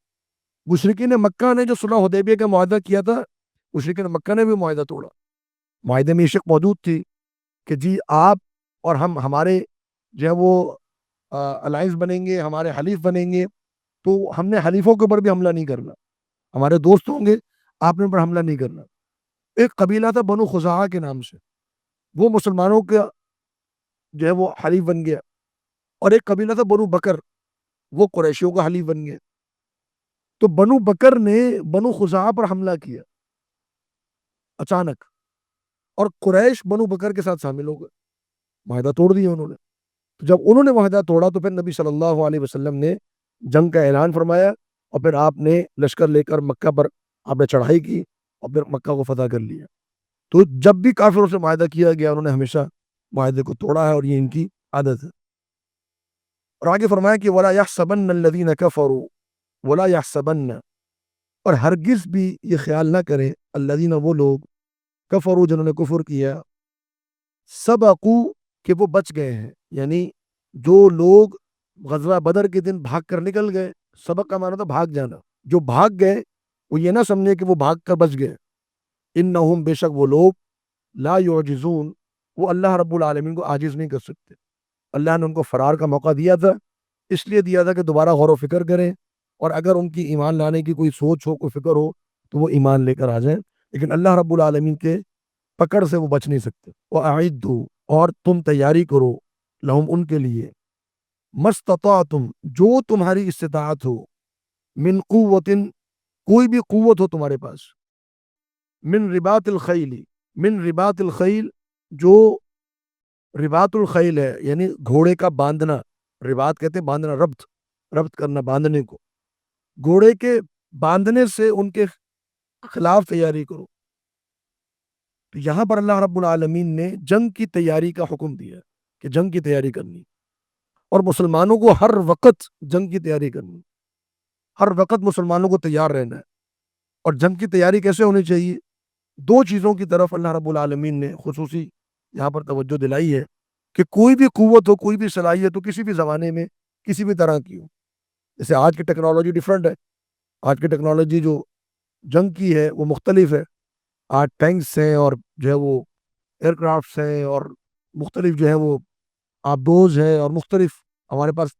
مشرکین مکہ نے جو صلح حدیبیہ کا معاہدہ کیا تھا، مشرکین مکہ نے بھی معاہدہ توڑا۔ معاہدے میں یہ شک موجود تھی کہ جی آپ اور ہمارے جو ہے وہ الائنس بنیں گے، ہمارے حلیف بنیں گے، تو ہم نے حلیفوں کے اوپر بھی حملہ نہیں کرنا، ہمارے دوست ہوں گے، آپ نے ان پر حملہ نہیں کرنا۔ ایک قبیلہ تھا بنو خزاعہ کے نام سے، وہ مسلمانوں کا جو ہے وہ حلیف بن گیا، اور ایک قبیلہ تھا بنو بکر، وہ قریشیوں کا حلیف بن گیا۔ تو بنو بکر نے بنو خزاعہ پر حملہ کیا اچانک، اور قریش بنو بکر کے ساتھ شامل ہو گئے، معاہدہ توڑ دیا انہوں نے۔ تو جب انہوں نے معاہدہ توڑا تو پھر نبی صلی اللہ علیہ وسلم نے جنگ کا اعلان فرمایا، اور پھر آپ نے لشکر لے کر مکہ پر آپ نے چڑھائی کی، اور پھر مکہ کو فتح کر لیا۔ تو جب بھی کافروں سے معاہدہ کیا گیا انہوں نے ہمیشہ معاہدے کو توڑا ہے، اور یہ ان کی عادت ہے۔ اور آگے فرمایا کہ وَلَا يَحْسَبَنَّ الَّذِينَ كَفَرُوا وَلَا يَحْسَبَنَّ، اور ہرگز بھی یہ خیال نہ کریں، الذین، وہ لوگ، کفروا، جنہوں نے کفر کیا، سبقوا، کہ وہ بچ گئے ہیں، یعنی جو لوگ غزوہ بدر کے دن بھاگ کر نکل گئے، سبق کا معنی تھا بھاگ جانا، جو بھاگ گئے وہ یہ نہ سمجھے کہ وہ بھاگ کر بچ گئے، انہم، بے شک وہ لوگ، لا یعجزون، وہ اللہ رب العالمین کو عاجز نہیں کر سکتے۔ اللہ نے ان کو فرار کا موقع دیا تھا، اس لیے دیا تھا کہ دوبارہ غور و فکر کریں، اور اگر ان کی ایمان لانے کی کوئی سوچ ہو، کوئی فکر ہو، تو وہ ایمان لے کر آ جائیں۔ لیکن اللہ رب العالمین کے پکڑ سے وہ بچ نہیں سکتے. وَأَعِدُّوا، اور تم تیاری کرو، لہم ان کے لیے، مستطاعتم جو تمہاری استطاعت ہو، من قوتن کوئی بھی قوت ہو تمہارے پاس، من رباط الخیل، من رباط الخیل جو رباط الخیل ہے یعنی گھوڑے کا باندھنا، رباط کہتے ہیں باندھنا، ربط کرنا، باندھنے کو، گھوڑے کے باندھنے سے ان کے خلاف تیاری کرو. تو یہاں پر اللہ رب العالمین نے جنگ کی تیاری کا حکم دیا کہ جنگ کی تیاری کرنی، اور مسلمانوں کو ہر وقت جنگ کی تیاری کرنی، ہر وقت مسلمانوں کو تیار رہنا ہے. اور جنگ کی تیاری کیسے ہونی چاہیے؟ دو چیزوں کی طرف اللہ رب العالمین نے خصوصی یہاں پر توجہ دلائی ہے کہ کوئی بھی قوت ہو، کوئی بھی صلاحیت ہو، کسی بھی زمانے میں کسی بھی طرح کی ہو. جیسے آج کی ٹیکنالوجی ڈیفرنٹ ہے، آج کی ٹیکنالوجی جو جنگ کی ہے وہ مختلف ہے. آج ٹینکس ہیں، اور جو ہے وہ ایئر کرافٹس ہیں، اور مختلف جو ہے وہ آبدوز ہے، اور مختلف ہمارے پاس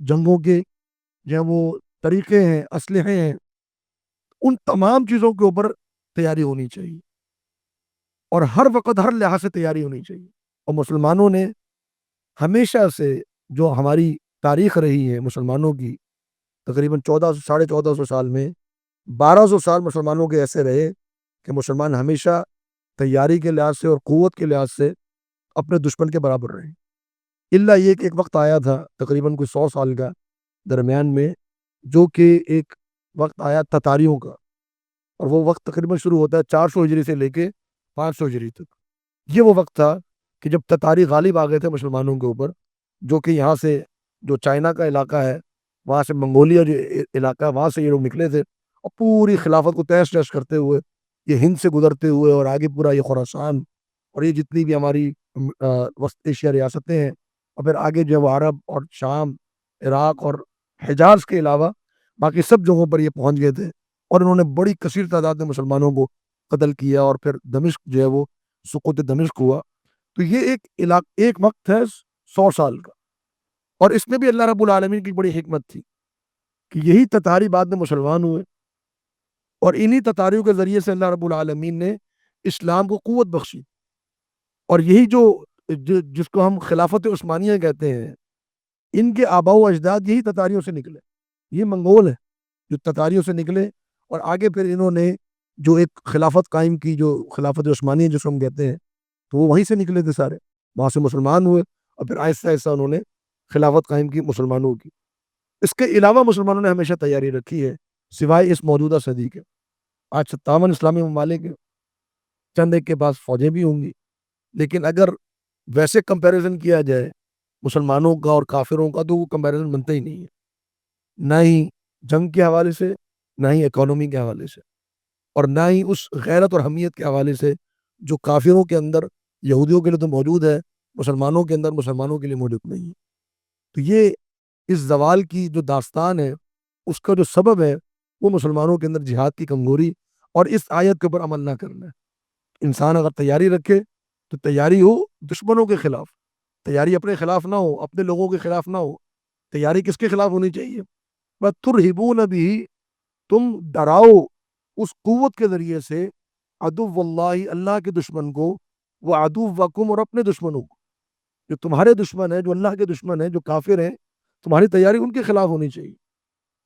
جنگوں کے جو ہے وہ طریقے ہیں، اسلحے ہیں. ان تمام چیزوں کے اوپر تیاری ہونی چاہیے، اور ہر وقت ہر لحاظ سے تیاری ہونی چاہیے. اور مسلمانوں نے ہمیشہ سے جو ہماری تاریخ رہی ہے مسلمانوں کی، تقریباً 1400 سال میں 1200 سال مسلمانوں کے ایسے رہے کہ مسلمان ہمیشہ تیاری کے لحاظ سے اور قوت کے لحاظ سے اپنے دشمن کے برابر رہے. الا یہ کہ ایک وقت آیا تھا تقریباً کوئی 100 سال کا درمیان میں، جو کہ ایک وقت آیا تتاریوں کا، اور وہ وقت تقریباً شروع ہوتا ہے 400 ہجری سے لے کے 500 ہجری تک. یہ وہ وقت تھا کہ جب تتاری غالب آ گئے تھے مسلمانوں کے اوپر، جو کہ یہاں سے جو چائنا کا علاقہ ہے، وہاں سے منگولیا جو علاقہ ہے، وہاں سے یہ لوگ نکلے تھے، اور پوری خلافت کو تہس نہس کرتے ہوئے یہ ہند سے گزرتے ہوئے اور آگے پورا یہ خراسان اور یہ جتنی بھی ہماری وسط ایشیا ریاستیں ہیں، اور پھر آگے جو ہے وہ عرب اور شام، عراق اور حجاز کے علاوہ باقی سب جگہوں پر یہ پہنچ گئے تھے، اور انہوں نے بڑی کثیر تعداد میں مسلمانوں کو قتل کیا، اور پھر دمشق جو ہے وہ سقوط دمشق ہوا. تو یہ ایک وقت ہے 100 سال کا، اور اس میں بھی اللہ رب العالمین کی بڑی حکمت تھی کہ یہی تتاری بعد میں مسلمان ہوئے، اور انہی تتاریوں کے ذریعے سے اللہ رب العالمین نے اسلام کو قوت بخشی. اور یہی جس کو ہم خلافت عثمانیہ کہتے ہیں، ان کے آباء و اجداد یہی تتاریوں سے نکلے. یہ منگول ہے جو تتاریوں سے نکلے، اور آگے پھر انہوں نے جو ایک خلافت قائم کی، جو خلافت عثمانیہ جس کو ہم کہتے ہیں، تو وہ وہیں سے نکلے تھے سارے، وہاں سے مسلمان ہوئے، اور پھر آہستہ آہستہ انہوں نے خلافت قائم کی مسلمانوں کی. اس کے علاوہ مسلمانوں نے ہمیشہ تیاری رکھی ہے سوائے اس موجودہ صدی کے. آج 57 اسلامی ممالک ہیں، چند ایک کے پاس فوجیں بھی ہوں گی، لیکن اگر ویسے کمپیریزن کیا جائے مسلمانوں کا اور کافروں کا، تو وہ کمپیریزن بنتا ہی نہیں ہے، نہ ہی جنگ کے حوالے سے، نہ ہی اکانومی کے حوالے سے، اور نہ ہی اس غیرت اور حمیت کے حوالے سے جو کافروں کے اندر یہودیوں کے لیے تو موجود ہے، مسلمانوں کے اندر مسلمانوں کے لیے موجود نہیں ہے. تو یہ اس زوال کی جو داستان ہے، اس کا جو سبب ہے وہ مسلمانوں کے اندر جہاد کی کمزوری اور اس آیت کے اوپر عمل نہ کرنا ہے. انسان اگر تیاری رکھے تو تیاری ہو دشمنوں کے خلاف، تیاری اپنے خلاف نہ ہو، اپنے لوگوں کے خلاف نہ ہو. تیاری کس کے خلاف ہونی چاہیے؟ وَتُرْهِبُونَ بِهِ، تم ڈراؤ اس قوت کے ذریعے سے عدو اللہ، اللہ کے دشمن کو، وہ عدوکم، اور اپنے دشمنوں کو. جو تمہارے دشمن ہیں، جو اللہ کے دشمن ہیں، جو کافر ہیں، تمہاری تیاری ان کے خلاف ہونی چاہیے.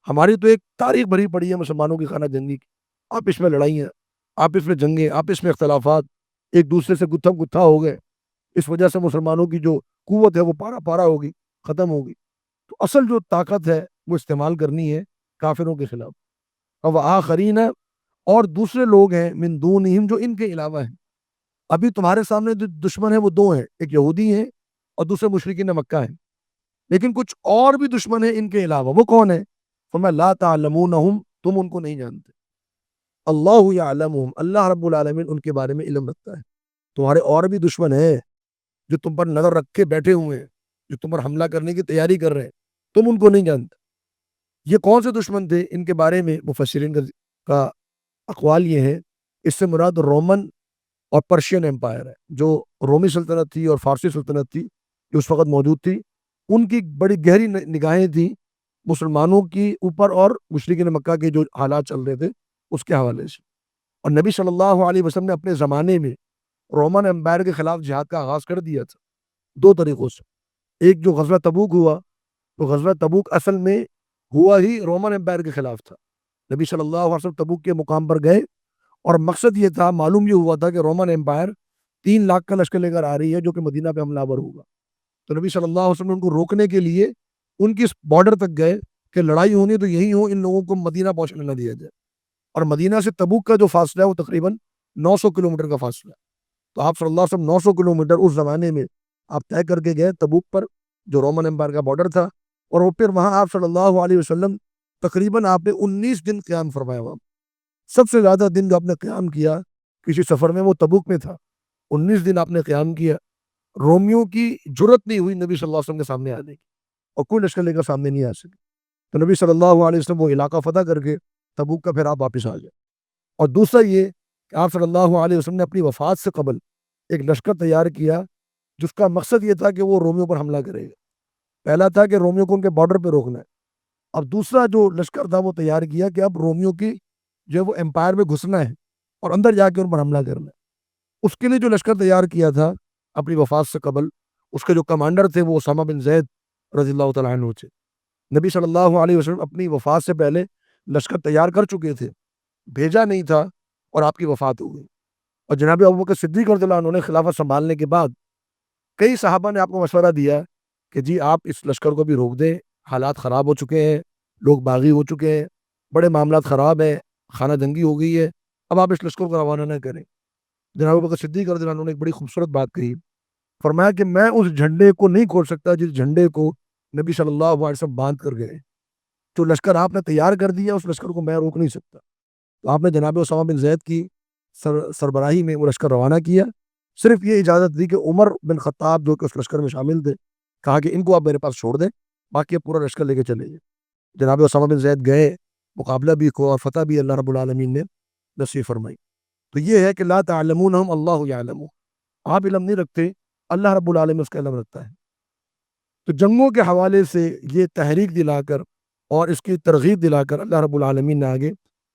ہماری تو ایک تاریخ بھری پڑی ہے مسلمانوں کی خانہ جنگی کی، آپس میں لڑائیاں، آپس میں جنگیں، آپس میں اختلافات، ایک دوسرے سے گتھا گتھا ہو گئے. اس وجہ سے مسلمانوں کی جو قوت ہے وہ پارا پارا ہوگی، ختم ہوگی. تو اصل جو طاقت ہے وہ استعمال کرنی ہے کافروں کے خلاف. اور آخرین، اور دوسرے لوگ ہیں من دونہم جو ان کے علاوہ ہیں. ابھی تمہارے سامنے جو دشمن ہیں وہ دو ہیں، ایک یہودی ہیں اور دوسرے مشرکین مکہ ہیں، لیکن کچھ اور بھی دشمن ہیں ان کے علاوہ. وہ کون ہیں؟ فرمایا لا تعلمونہم، تم ان کو نہیں جانتے. اللہ یعلمہم، اللہ رب العالمین ان کے بارے میں علم رکھتا ہے. تمہارے اور بھی دشمن ہیں جو تم پر نظر رکھ کے بیٹھے ہوئے ہیں، جو تم پر حملہ کرنے کی تیاری کر رہے ہیں، تم ان کو نہیں جانتے. یہ کون سے دشمن تھے؟ ان کے بارے میں مفسرین کا اقوال یہ ہے، اس سے مراد رومن اور پرشین امپائر ہے. جو رومی سلطنت تھی اور فارسی سلطنت تھی جو اس وقت موجود تھی، ان کی بڑی گہری نگاہیں تھیں مسلمانوں کی اوپر اور مشرکین مکہ کے جو حالات چل رہے تھے اس کے حوالے سے. اور نبی صلی اللہ علیہ وسلم نے اپنے زمانے میں رومن امپائر کے خلاف جہاد کا آغاز کر دیا تھا دو طریقوں سے۔ ایک جو غزوہ تبوک ہوا، تو غزوہ تبوک اصل میں ہوا ہی رومن امپائر کے خلاف تھا۔ نبی صلی اللہ علیہ وسلم تبوک کے مقام پر گئے اور مقصد یہ تھا، معلوم یہ ہوا تھا کہ رومن امپائر 3 لاکھ کا لشکر لے کر آ رہی ہے جو کہ مدینہ پہ حملہ آور ہوگا۔ تو نبی صلی اللہ علیہ وسلم نے ان کو روکنے کے لیے ان کی بارڈر تک گئے کہ لڑائی ہونی تو یہی ہو، ان لوگوں کو مدینہ پہنچنے نہ دیا جائے۔ اور مدینہ سے تبوک کا جو فاصلہ ہے وہ تقریباً 900 کلومیٹر کا فاصلہ ہے۔ تو آپ صلی اللہ علیہ وسلم 900 کلومیٹر اس زمانے میں آپ طے کر کے گئے تبوک پر، جو رومن امپائر کا بارڈر تھا، اور وہ پھر وہاں آپ صلی اللہ علیہ وسلم تقریباً آپ نے 19 دن قیام فرمایا ہوا۔ سب سے زیادہ دن جو آپ نے قیام کیا کسی سفر میں وہ تبوک میں تھا، 19 دن آپ نے قیام کیا۔ رومیوں کی جرت نہیں ہوئی نبی صلی اللہ علیہ وسلم کے سامنے آنے کی، اور کوئی لشکر لے کر سامنے نہیں آ سکے۔ تو نبی صلی اللہ علیہ وسلم وہ علاقہ فتح کر کے تبوک کا پھر آپ واپس آ گئے۔ اور دوسرا یہ کہ آپ صلی اللہ علیہ وسلم نے اپنی وفات سے قبل ایک لشکر تیار کیا جس کا مقصد یہ تھا کہ وہ رومیوں پر حملہ کرے گا۔ پہلا تھا کہ رومیوں کو ان کے بارڈر پہ روکنا ہے، اب دوسرا جو لشکر تھا وہ تیار کیا کہ اب رومیوں کی جو ہے وہ امپائر میں گھسنا ہے اور اندر جا کے ان پر حملہ کرنا ہے۔ اس کے لیے جو لشکر تیار کیا تھا اپنی وفات سے قبل، اس کے جو کمانڈر تھے وہ اسامہ بن زید رضی اللہ تعالیٰ عنہ تھے۔ نبی صلی اللہ علیہ وسلم اپنی وفات سے پہلے لشکر تیار کر چکے تھے، بھیجا نہیں تھا، اور آپ کی وفات ہو گئی۔ اور جناب ابوبکر صدیق رضی اللہ عنہ نے خلافت سنبھالنے کے بعد کئی صحابہ نے آپ کو مشورہ دیا کہ جی آپ اس لشکر کو بھی روک دیں، حالات خراب ہو چکے ہیں، لوگ باغی ہو چکے ہیں، بڑے معاملات خراب ہیں، خانہ جنگی ہو گئی ہے، اب آپ اس لشکر کو روانہ نہ کریں۔ جناب ابوبکر صدیق رضی اللہ عنہ نے ایک بڑی خوبصورت بات کہی، فرمایا کہ میں اس جھنڈے کو نہیں کھول سکتا جس جھنڈے کو نبی صلی اللہ علیہ وسلم باندھ کر گئے۔ جو لشکر آپ نے تیار کر دیا اس لشکر کو میں روک نہیں سکتا۔ تو آپ نے جناب اسامہ بن زید کی سربراہی میں وہ لشکر روانہ کیا۔ صرف یہ اجازت دی کہ عمر بن خطاب جو کہ اس لشکر میں شامل تھے، کہا کہ ان کو آپ میرے پاس چھوڑ دیں، باقی اب پورا لشکر لے کے چلے جائیں۔ جناب اسامہ بن زید گئے، مقابلہ بھی کو اور فتح بھی اللہ رب العالمین نے نصیب فرمائی۔ تو یہ ہے کہ لا تعلمونہم اللہ یعلم، آپ علم نہیں رکھتے، اللہ رب العالمین اس کا علم رکھتا ہے۔ تو جنگوں کے حوالے سے یہ تحریک دلا کر اور اس کی ترغیب دلا کر اللہ رب العالمین نے آگے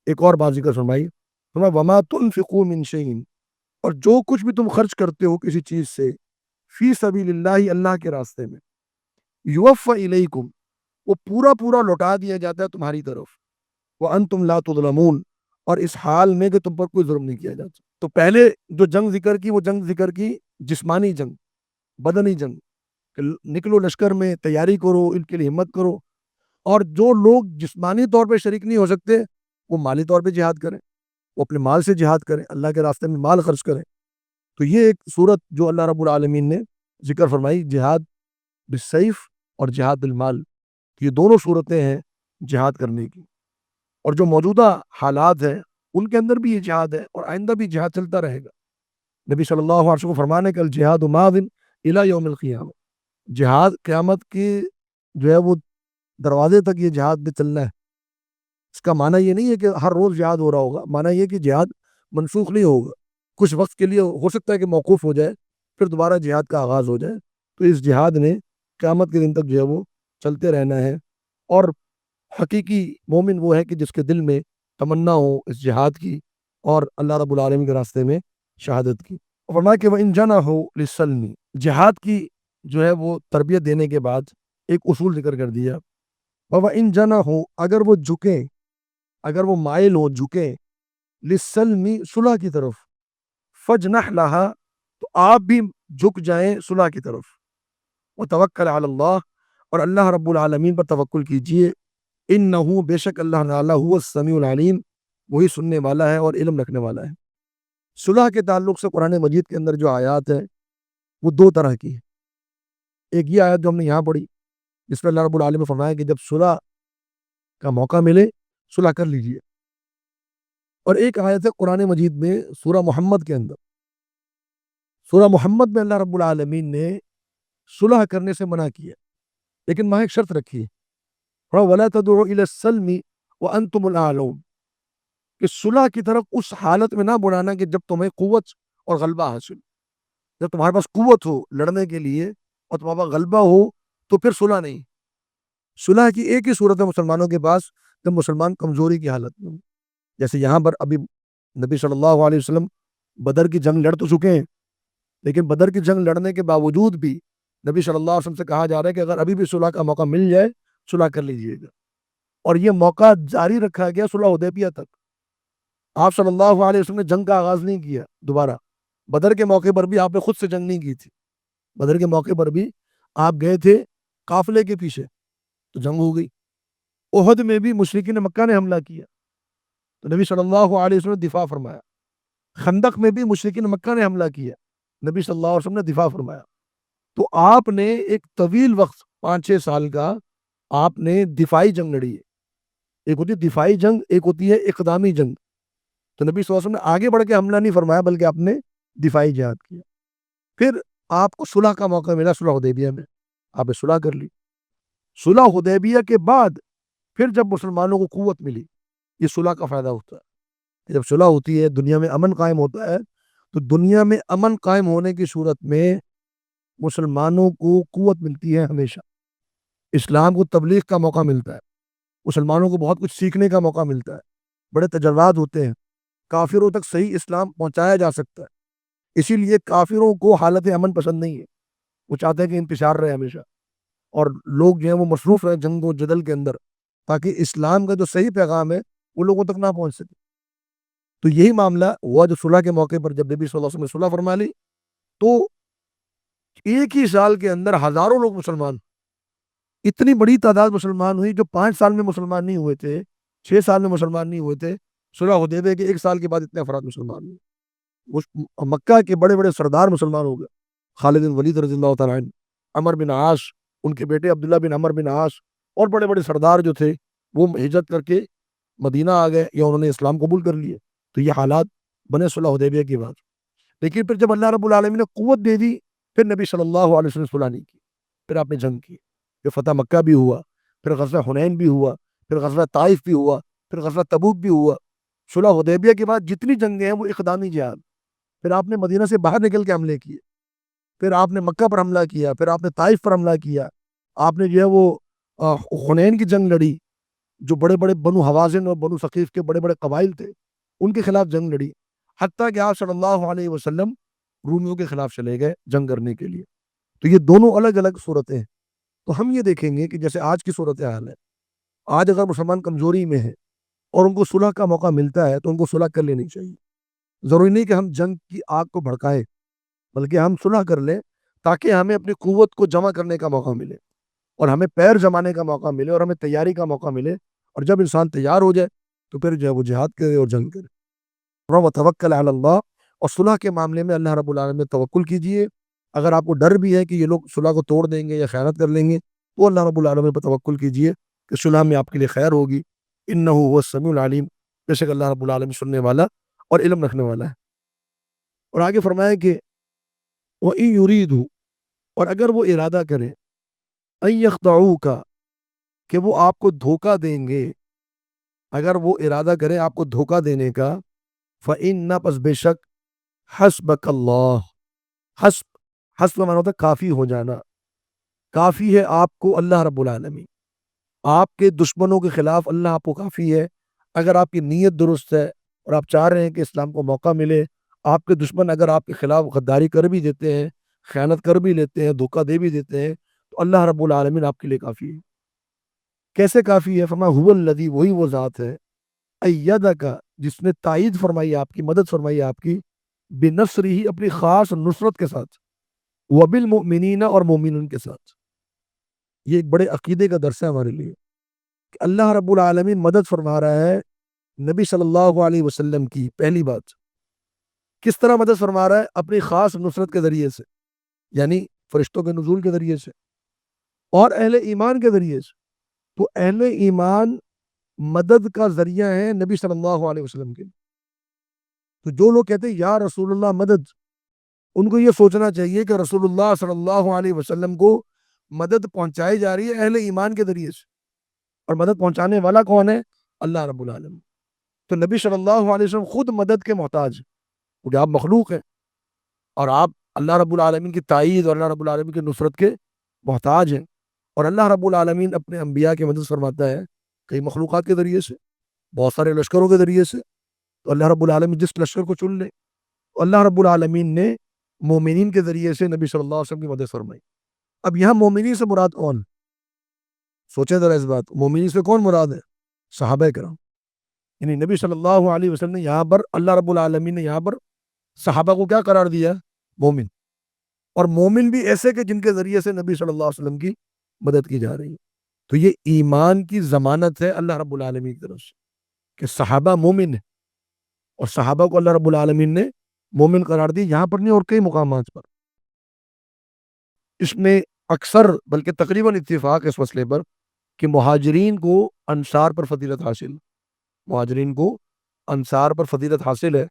ایک اور بات ذکر فرمائی، وما تنفقوا من شیء، اور جو کچھ بھی تم خرچ کرتے ہو کسی چیز سے، فی سبیل اللہ، اللہ کے راستے میں، یوفی الیکم، وہ پورا پورا لوٹا دیا جاتا ہے تمہاری طرف، وانتم لا تظلمون، اور اس حال میں کہ تم پر کوئی ظلم نہیں کیا جاتا۔ تو پہلے جو جنگ ذکر کی وہ جنگ ذکر کی جسمانی جنگ، بدنی جنگ، کہ نکلو لشکر میں، تیاری کرو، ان کے لیے ہمت کرو، اور جو لوگ جسمانی طور پہ شریک نہیں ہو سکتے وہ مالی طور پہ جہاد کریں، وہ اپنے مال سے جہاد کریں، اللہ کے راستے میں مال خرچ کریں۔ تو یہ ایک صورت جو اللہ رب العالمین نے ذکر فرمائی، جہاد بالسیف اور جہاد بالمال، یہ دونوں صورتیں ہیں جہاد کرنے کی۔ اور جو موجودہ حالات ہیں ان کے اندر بھی یہ جہاد ہے، اور آئندہ بھی جہاد چلتا رہے گا۔ نبی صلی اللہ علیہ وسلم فرمانے کا الجہاد ماض الی یوم القیامہ، جہاد قیامت کی جو ہے وہ دروازے تک یہ جہاد میں چلنا ہے۔ اس کا معنی یہ نہیں ہے کہ ہر روز جہاد ہو رہا ہوگا، معنی یہ کہ جہاد منسوخ نہیں ہوگا، کچھ وقت کے لیے ہو سکتا ہے کہ موقوف ہو جائے، پھر دوبارہ جہاد کا آغاز ہو جائے۔ تو اس جہاد نے قیامت کے دن تک جو ہے وہ چلتے رہنا ہے، اور حقیقی مومن وہ ہے کہ جس کے دل میں تمنا ہو اس جہاد کی اور اللہ رب العالمین کے راستے میں شہادت کی۔ فرمایا کہ وَإِن جَنَحُوا لِلسَّلْمِ، جہاد کی جو ہے وہ تربیت دینے کے بعد ایک اصول ذکر کر دیا، وَإِن جَنَحُوا، اگر وہ جھکیں، اگر وہ مائل ہو، جھکیں، لِلسَّلْمِ، صلح کی طرف، فَاجْنَحْ لَهَا، تو آپ بھی جھک جائیں صلح کی طرف، وَتَوَكَّلْ عَلَى اللَّهِ، اور اللہ رب العالمین پر توکل کیجئے، اِنَّهُ، بے شک اللہ تعالیٰ، هو السمیع العلیم، وہی سننے والا ہے اور علم رکھنے والا ہے۔ صلح کے تعلق سے قرآن مجید کے اندر جو آیات ہے وہ دو طرح کی ہے۔ ایک یہ آیت جو ہم نے یہاں پڑھی جس میں اللہ رب العالمین نے فرمایا کہ جب صلح کا موقع ملے صلح کر لیجئے، اور ایک آیت ہے قرآن مجید میں سورہ محمد کے اندر، سورہ محمد میں اللہ رب العالمین نے صلح کرنے سے منع کیا، لیکن وہاں ایک شرط رکھی ہے، وَلَا تَدْعُوا إِلَى السَّلْمِ وَأَنْتُمُ الْأَعْلَوْنَ، کہ صلح کی طرف اس حالت میں نہ بلانا کہ جب تمہیں قوت اور غلبہ حاصل، جب تمہارے پاس قوت ہو لڑنے کے لیے اور تمہارے پاس غلبہ ہو تو پھر صلح نہیں۔ صلح کی ایک ہی صورت ہے مسلمانوں کے پاس جب مسلمان کمزوری کی حالت میں، جیسے یہاں پر ابھی نبی صلی اللہ علیہ وسلم بدر کی جنگ لڑ تو چکے ہیں، لیکن بدر کی جنگ لڑنے کے باوجود بھی نبی صلی اللہ علیہ وسلم سے کہا جا رہا ہے کہ اگر ابھی بھی صلح کا موقع مل جائے صلح کر لیجئے گا، اور یہ موقع جاری رکھا گیا صلح حدیبیہ تک۔ آپ صلی اللہ علیہ وسلم نے جنگ کا آغاز نہیں کیا دوبارہ، بدر کے موقع پر بھی آپ نے خود سے جنگ نہیں کی تھی، بدر کے موقع پر بھی آپ گئے تھے قافلے کے پیچھے، تو جنگ ہو گئی۔ احد میں بھی مشرکین مکہ نے حملہ کیا تو نبی صلی اللہ علیہ وسلم نے دفاع فرمایا۔ خندق میں بھی مشرکین مکہ نے حملہ کیا، نبی صلی اللہ علیہ وسلم نے دفاع فرمایا۔ تو آپ نے ایک طویل وقت 5-6 سال کا آپ نے دفاعی جنگ لڑی ہے۔ ایک ہوتی ہے دفاعی جنگ، ایک ہوتی ہے اقدامی جنگ۔ تو نبی صلی اللہ علیہ وسلم نے آگے بڑھ کے حملہ نہیں فرمایا بلکہ آپ نے دفاعی جہاد کیا۔ پھر آپ کو صلح کا موقع ملا صلح حدیبیہ میں، آپ نے صلح کر لی۔ صلح حدیبیہ کے بعد پھر جب مسلمانوں کو قوت ملی، یہ صلح کا فائدہ ہوتا ہے۔ جب صلح ہوتی ہے دنیا میں امن قائم ہوتا ہے، تو دنیا میں امن قائم ہونے کی صورت میں مسلمانوں کو قوت ملتی ہے، ہمیشہ اسلام کو تبلیغ کا موقع ملتا ہے، مسلمانوں کو بہت کچھ سیکھنے کا موقع ملتا ہے، بڑے تجربات ہوتے ہیں، کافروں تک صحیح اسلام پہنچایا جا سکتا ہے۔ اسی لیے کافروں کو حالت امن پسند نہیں ہے، وہ چاہتے ہیں کہ انتشار رہے ہمیشہ، اور لوگ جو ہیں وہ مصروف رہے جنگ و جدل کے اندر، تاکہ اسلام کا جو صحیح پیغام ہے وہ لوگوں تک نہ پہنچ سکے۔ تو یہی معاملہ ہوا جو صلح کے موقع پر جب نبی صلی اللہ علیہ وسلم نے صلح فرما لی، تو ایک ہی سال کے اندر ہزاروں لوگ مسلمان، اتنی بڑی تعداد مسلمان ہوئی جو 5 سال میں مسلمان نہیں ہوئے تھے، 6 سال میں مسلمان نہیں ہوئے تھے۔ صلح حدیبیہ کے 1 سال کے بعد اتنے افراد مسلمان ہوئے۔ مکہ کے بڑے بڑے سردار مسلمان ہو گئے، خالد بن ولید رضی اللہ تعالیٰ عنہ، عمر بن عاص، ان کے بیٹے عبداللہ بن عمر بن عاص، اور بڑے بڑے سردار جو تھے وہ ہجرت کر کے مدینہ آ گئے یا انہوں نے اسلام قبول کر لیے۔ تو یہ حالات بنے صلح حدیبیہ کے بعد۔ لیکن پھر جب اللہ رب العالمین نے قوت دے دی، پھر نبی صلی اللہ علیہ وسلم نے صلح نہیں کی، پھر آپ نے جنگ کی، پھر فتح مکہ بھی ہوا، پھر غزوہ حنین بھی ہوا، پھر غزوہ طائف بھی ہوا، پھر غزوہ تبوک بھی ہوا۔ صلح حدیبیہ کے بعد جتنی جنگیں ہیں وہ اقدامی جہاد، پھر آپ نے مدینہ سے باہر نکل کے حملے کیے، پھر آپ نے مکہ پر حملہ کیا، پھر آپ نے طائف پر حملہ کیا، آپ نے جو ہے وہ حنین کی جنگ لڑی، جو بڑے بڑے بنو حوازن اور بنو ثقیف کے بڑے بڑے قبائل تھے ان کے خلاف جنگ لڑی، حتیٰ کہ آپ صلی اللہ علیہ وسلم رومیوں کے خلاف چلے گئے جنگ کرنے کے لیے۔ تو یہ دونوں الگ الگ صورتیں ہیں۔ تو ہم یہ دیکھیں گے کہ جیسے آج کی صورتحال ہے، آج اگر مسلمان کمزوری میں ہے اور ان کو صلح کا موقع ملتا ہے تو ان کو صلح کر لینی چاہیے۔ ضروری نہیں کہ ہم جنگ کی آگ کو بھڑکائیں، بلکہ ہم صلح کر لیں تاکہ ہمیں اپنی قوت کو جمع کرنے کا موقع ملے، اور ہمیں پیر جمانے کا موقع ملے، اور ہمیں تیاری کا موقع ملے، اور جب انسان تیار ہو جائے تو پھر جو ہے وہ جہاد کرے اور جنگ کرے۔ وَتَوَكَّلْ عَلَى اللَّهِ، اور صلح کے معاملے میں اللہ رب العالمین میں توکل کیجئے۔ اگر آپ کو ڈر بھی ہے کہ یہ لوگ صلح کو توڑ دیں گے یا خیانت کر لیں گے تو اللہ رب العالمین پر توکل کیجئے کہ صلح میں آپ کے لیے خیر ہوگی۔ اِنَّهُ هُوَ السَّمِيعُ الْعَلِيمُ، بے شک اللہ رب العالمین سننے والا اور علم رکھنے والا ہے۔ اور آگے فرمایا کہ وَإِن يُرِيدُوا، اور اگر وہ ارادہ کریں، أَن يَخْدَعُوكَ، کہ وہ آپ کو دھوکہ دیں گے، اگر وہ ارادہ کریں آپ کو دھوکہ دینے کا، فَإِنَّ، پس بے شک، حسبک اللہ، حسب کا معنی ہوتا ہے کافی ہو جانا، کافی ہے آپ کو اللہ رب العالمین، آپ کے دشمنوں کے خلاف اللہ آپ کو کافی ہے۔ اگر آپ کی نیت درست ہے اور آپ چاہ رہے ہیں کہ اسلام کو موقع ملے، آپ کے دشمن اگر آپ کے خلاف غداری کر بھی دیتے ہیں، خیانت کر بھی لیتے ہیں، دھوکہ دے بھی دیتے ہیں، تو اللہ رب العالمین آپ کے لیے کافی ہے۔ کیسے کافی ہے؟ فرمایا هو الذی، وہی وہ ذات ہے، ایدک، جس نے تائید فرمائی آپ کی، مدد فرمائی آپ کی، بنصرہ، اپنی خاص نصرت کے ساتھ، وبالمؤمنین، اور مومنین کے ساتھ۔ یہ ایک بڑے عقیدے کا درس ہے ہمارے لیے کہ اللہ رب العالمین مدد فرما رہا ہے نبی صلی اللہ علیہ وسلم کی۔ پہلی بات، کس طرح مدد فرما رہا ہے؟ اپنی خاص نصرت کے ذریعے سے، یعنی فرشتوں کے نزول کے ذریعے سے اور اہل ایمان کے ذریعے سے۔ تو اہل ایمان مدد کا ذریعہ ہے نبی صلی اللہ علیہ وسلم کے۔ تو جو لوگ کہتے ہیں یا رسول اللہ مدد، ان کو یہ سوچنا چاہیے کہ رسول اللہ صلی اللہ علیہ وسلم کو مدد پہنچائی جا رہی ہے اہل ایمان کے ذریعے سے، اور مدد پہنچانے والا کون ہے؟ اللہ رب العالمین۔ تو نبی صلی اللہ علیہ وسلم خود مدد کے محتاج ہیں، کیونکہ آپ مخلوق ہیں اور آپ اللہ رب العالمین کی تائید اور اللہ رب العالمین کی نصرت کے محتاج ہیں۔ اور اللہ رب العالمین اپنے انبیاء کی مدد فرماتا ہے کئی مخلوقات کے ذریعے سے، بہت سارے لشکروں کے ذریعے سے۔ تو اللہ رب العالمین جس لشکر کو چن لے، اللہ رب العالمین نے مومنین کے ذریعے سے نبی صلی اللہ علیہ وسلم کی مدد فرمائی۔ اب یہاں مومنین سے مراد کون؟ سوچیں ذرا اس بات، مومنین سے کون مراد ہے؟ صحابہ کرام۔ یعنی نبی صلی اللہ علیہ وسلم نے یہاں پر، اللہ رب العالمین نے یہاں پر صحابہ کو کیا قرار دیا؟ مومن۔ اور مومن بھی ایسے کہ جن کے ذریعے سے نبی صلی اللہ علیہ وسلم کی مدد کی جا رہی ہے۔ تو یہ ایمان کی ضمانت ہے اللہ رب العالمین کی طرف سے کہ صحابہ مومن ہے، اور صحابہ کو اللہ رب العالمین نے مومن قرار دی، یہاں پر نہیں اور کئی مقامات پر۔ اس میں اکثر بلکہ تقریباً اتفاق اس مسئلے پر کہ مہاجرین کو انصار پر فضیلت حاصل، مہاجرین کو انصار پر فضیلت حاصل ہے۔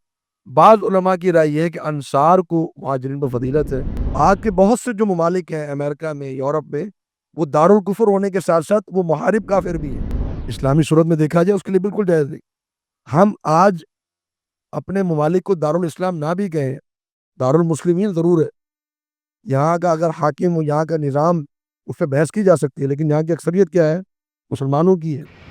بعض علماء کی رائے یہ ہے کہ انصار کو مہاجرین پر فضیلت ہے۔ آج کے بہت سے جو ممالک ہیں امریکہ میں، یورپ میں، وہ دارالکفر ہونے کے ساتھ ساتھ وہ محارب کافر بھی ہیں۔ اسلامی صورت میں دیکھا جائے اس کے لیے بالکل جائز نہیں۔ ہم آج اپنے ممالک کو دارالاسلام نہ بھی کہیں، دارالمسلمین ضرور ہے، یہاں کا اگر حاکم ہو، یہاں کا نظام، اس پہ بحث کی جا سکتی ہے، لیکن یہاں کی اکثریت کیا ہے؟ مسلمانوں کی ہے۔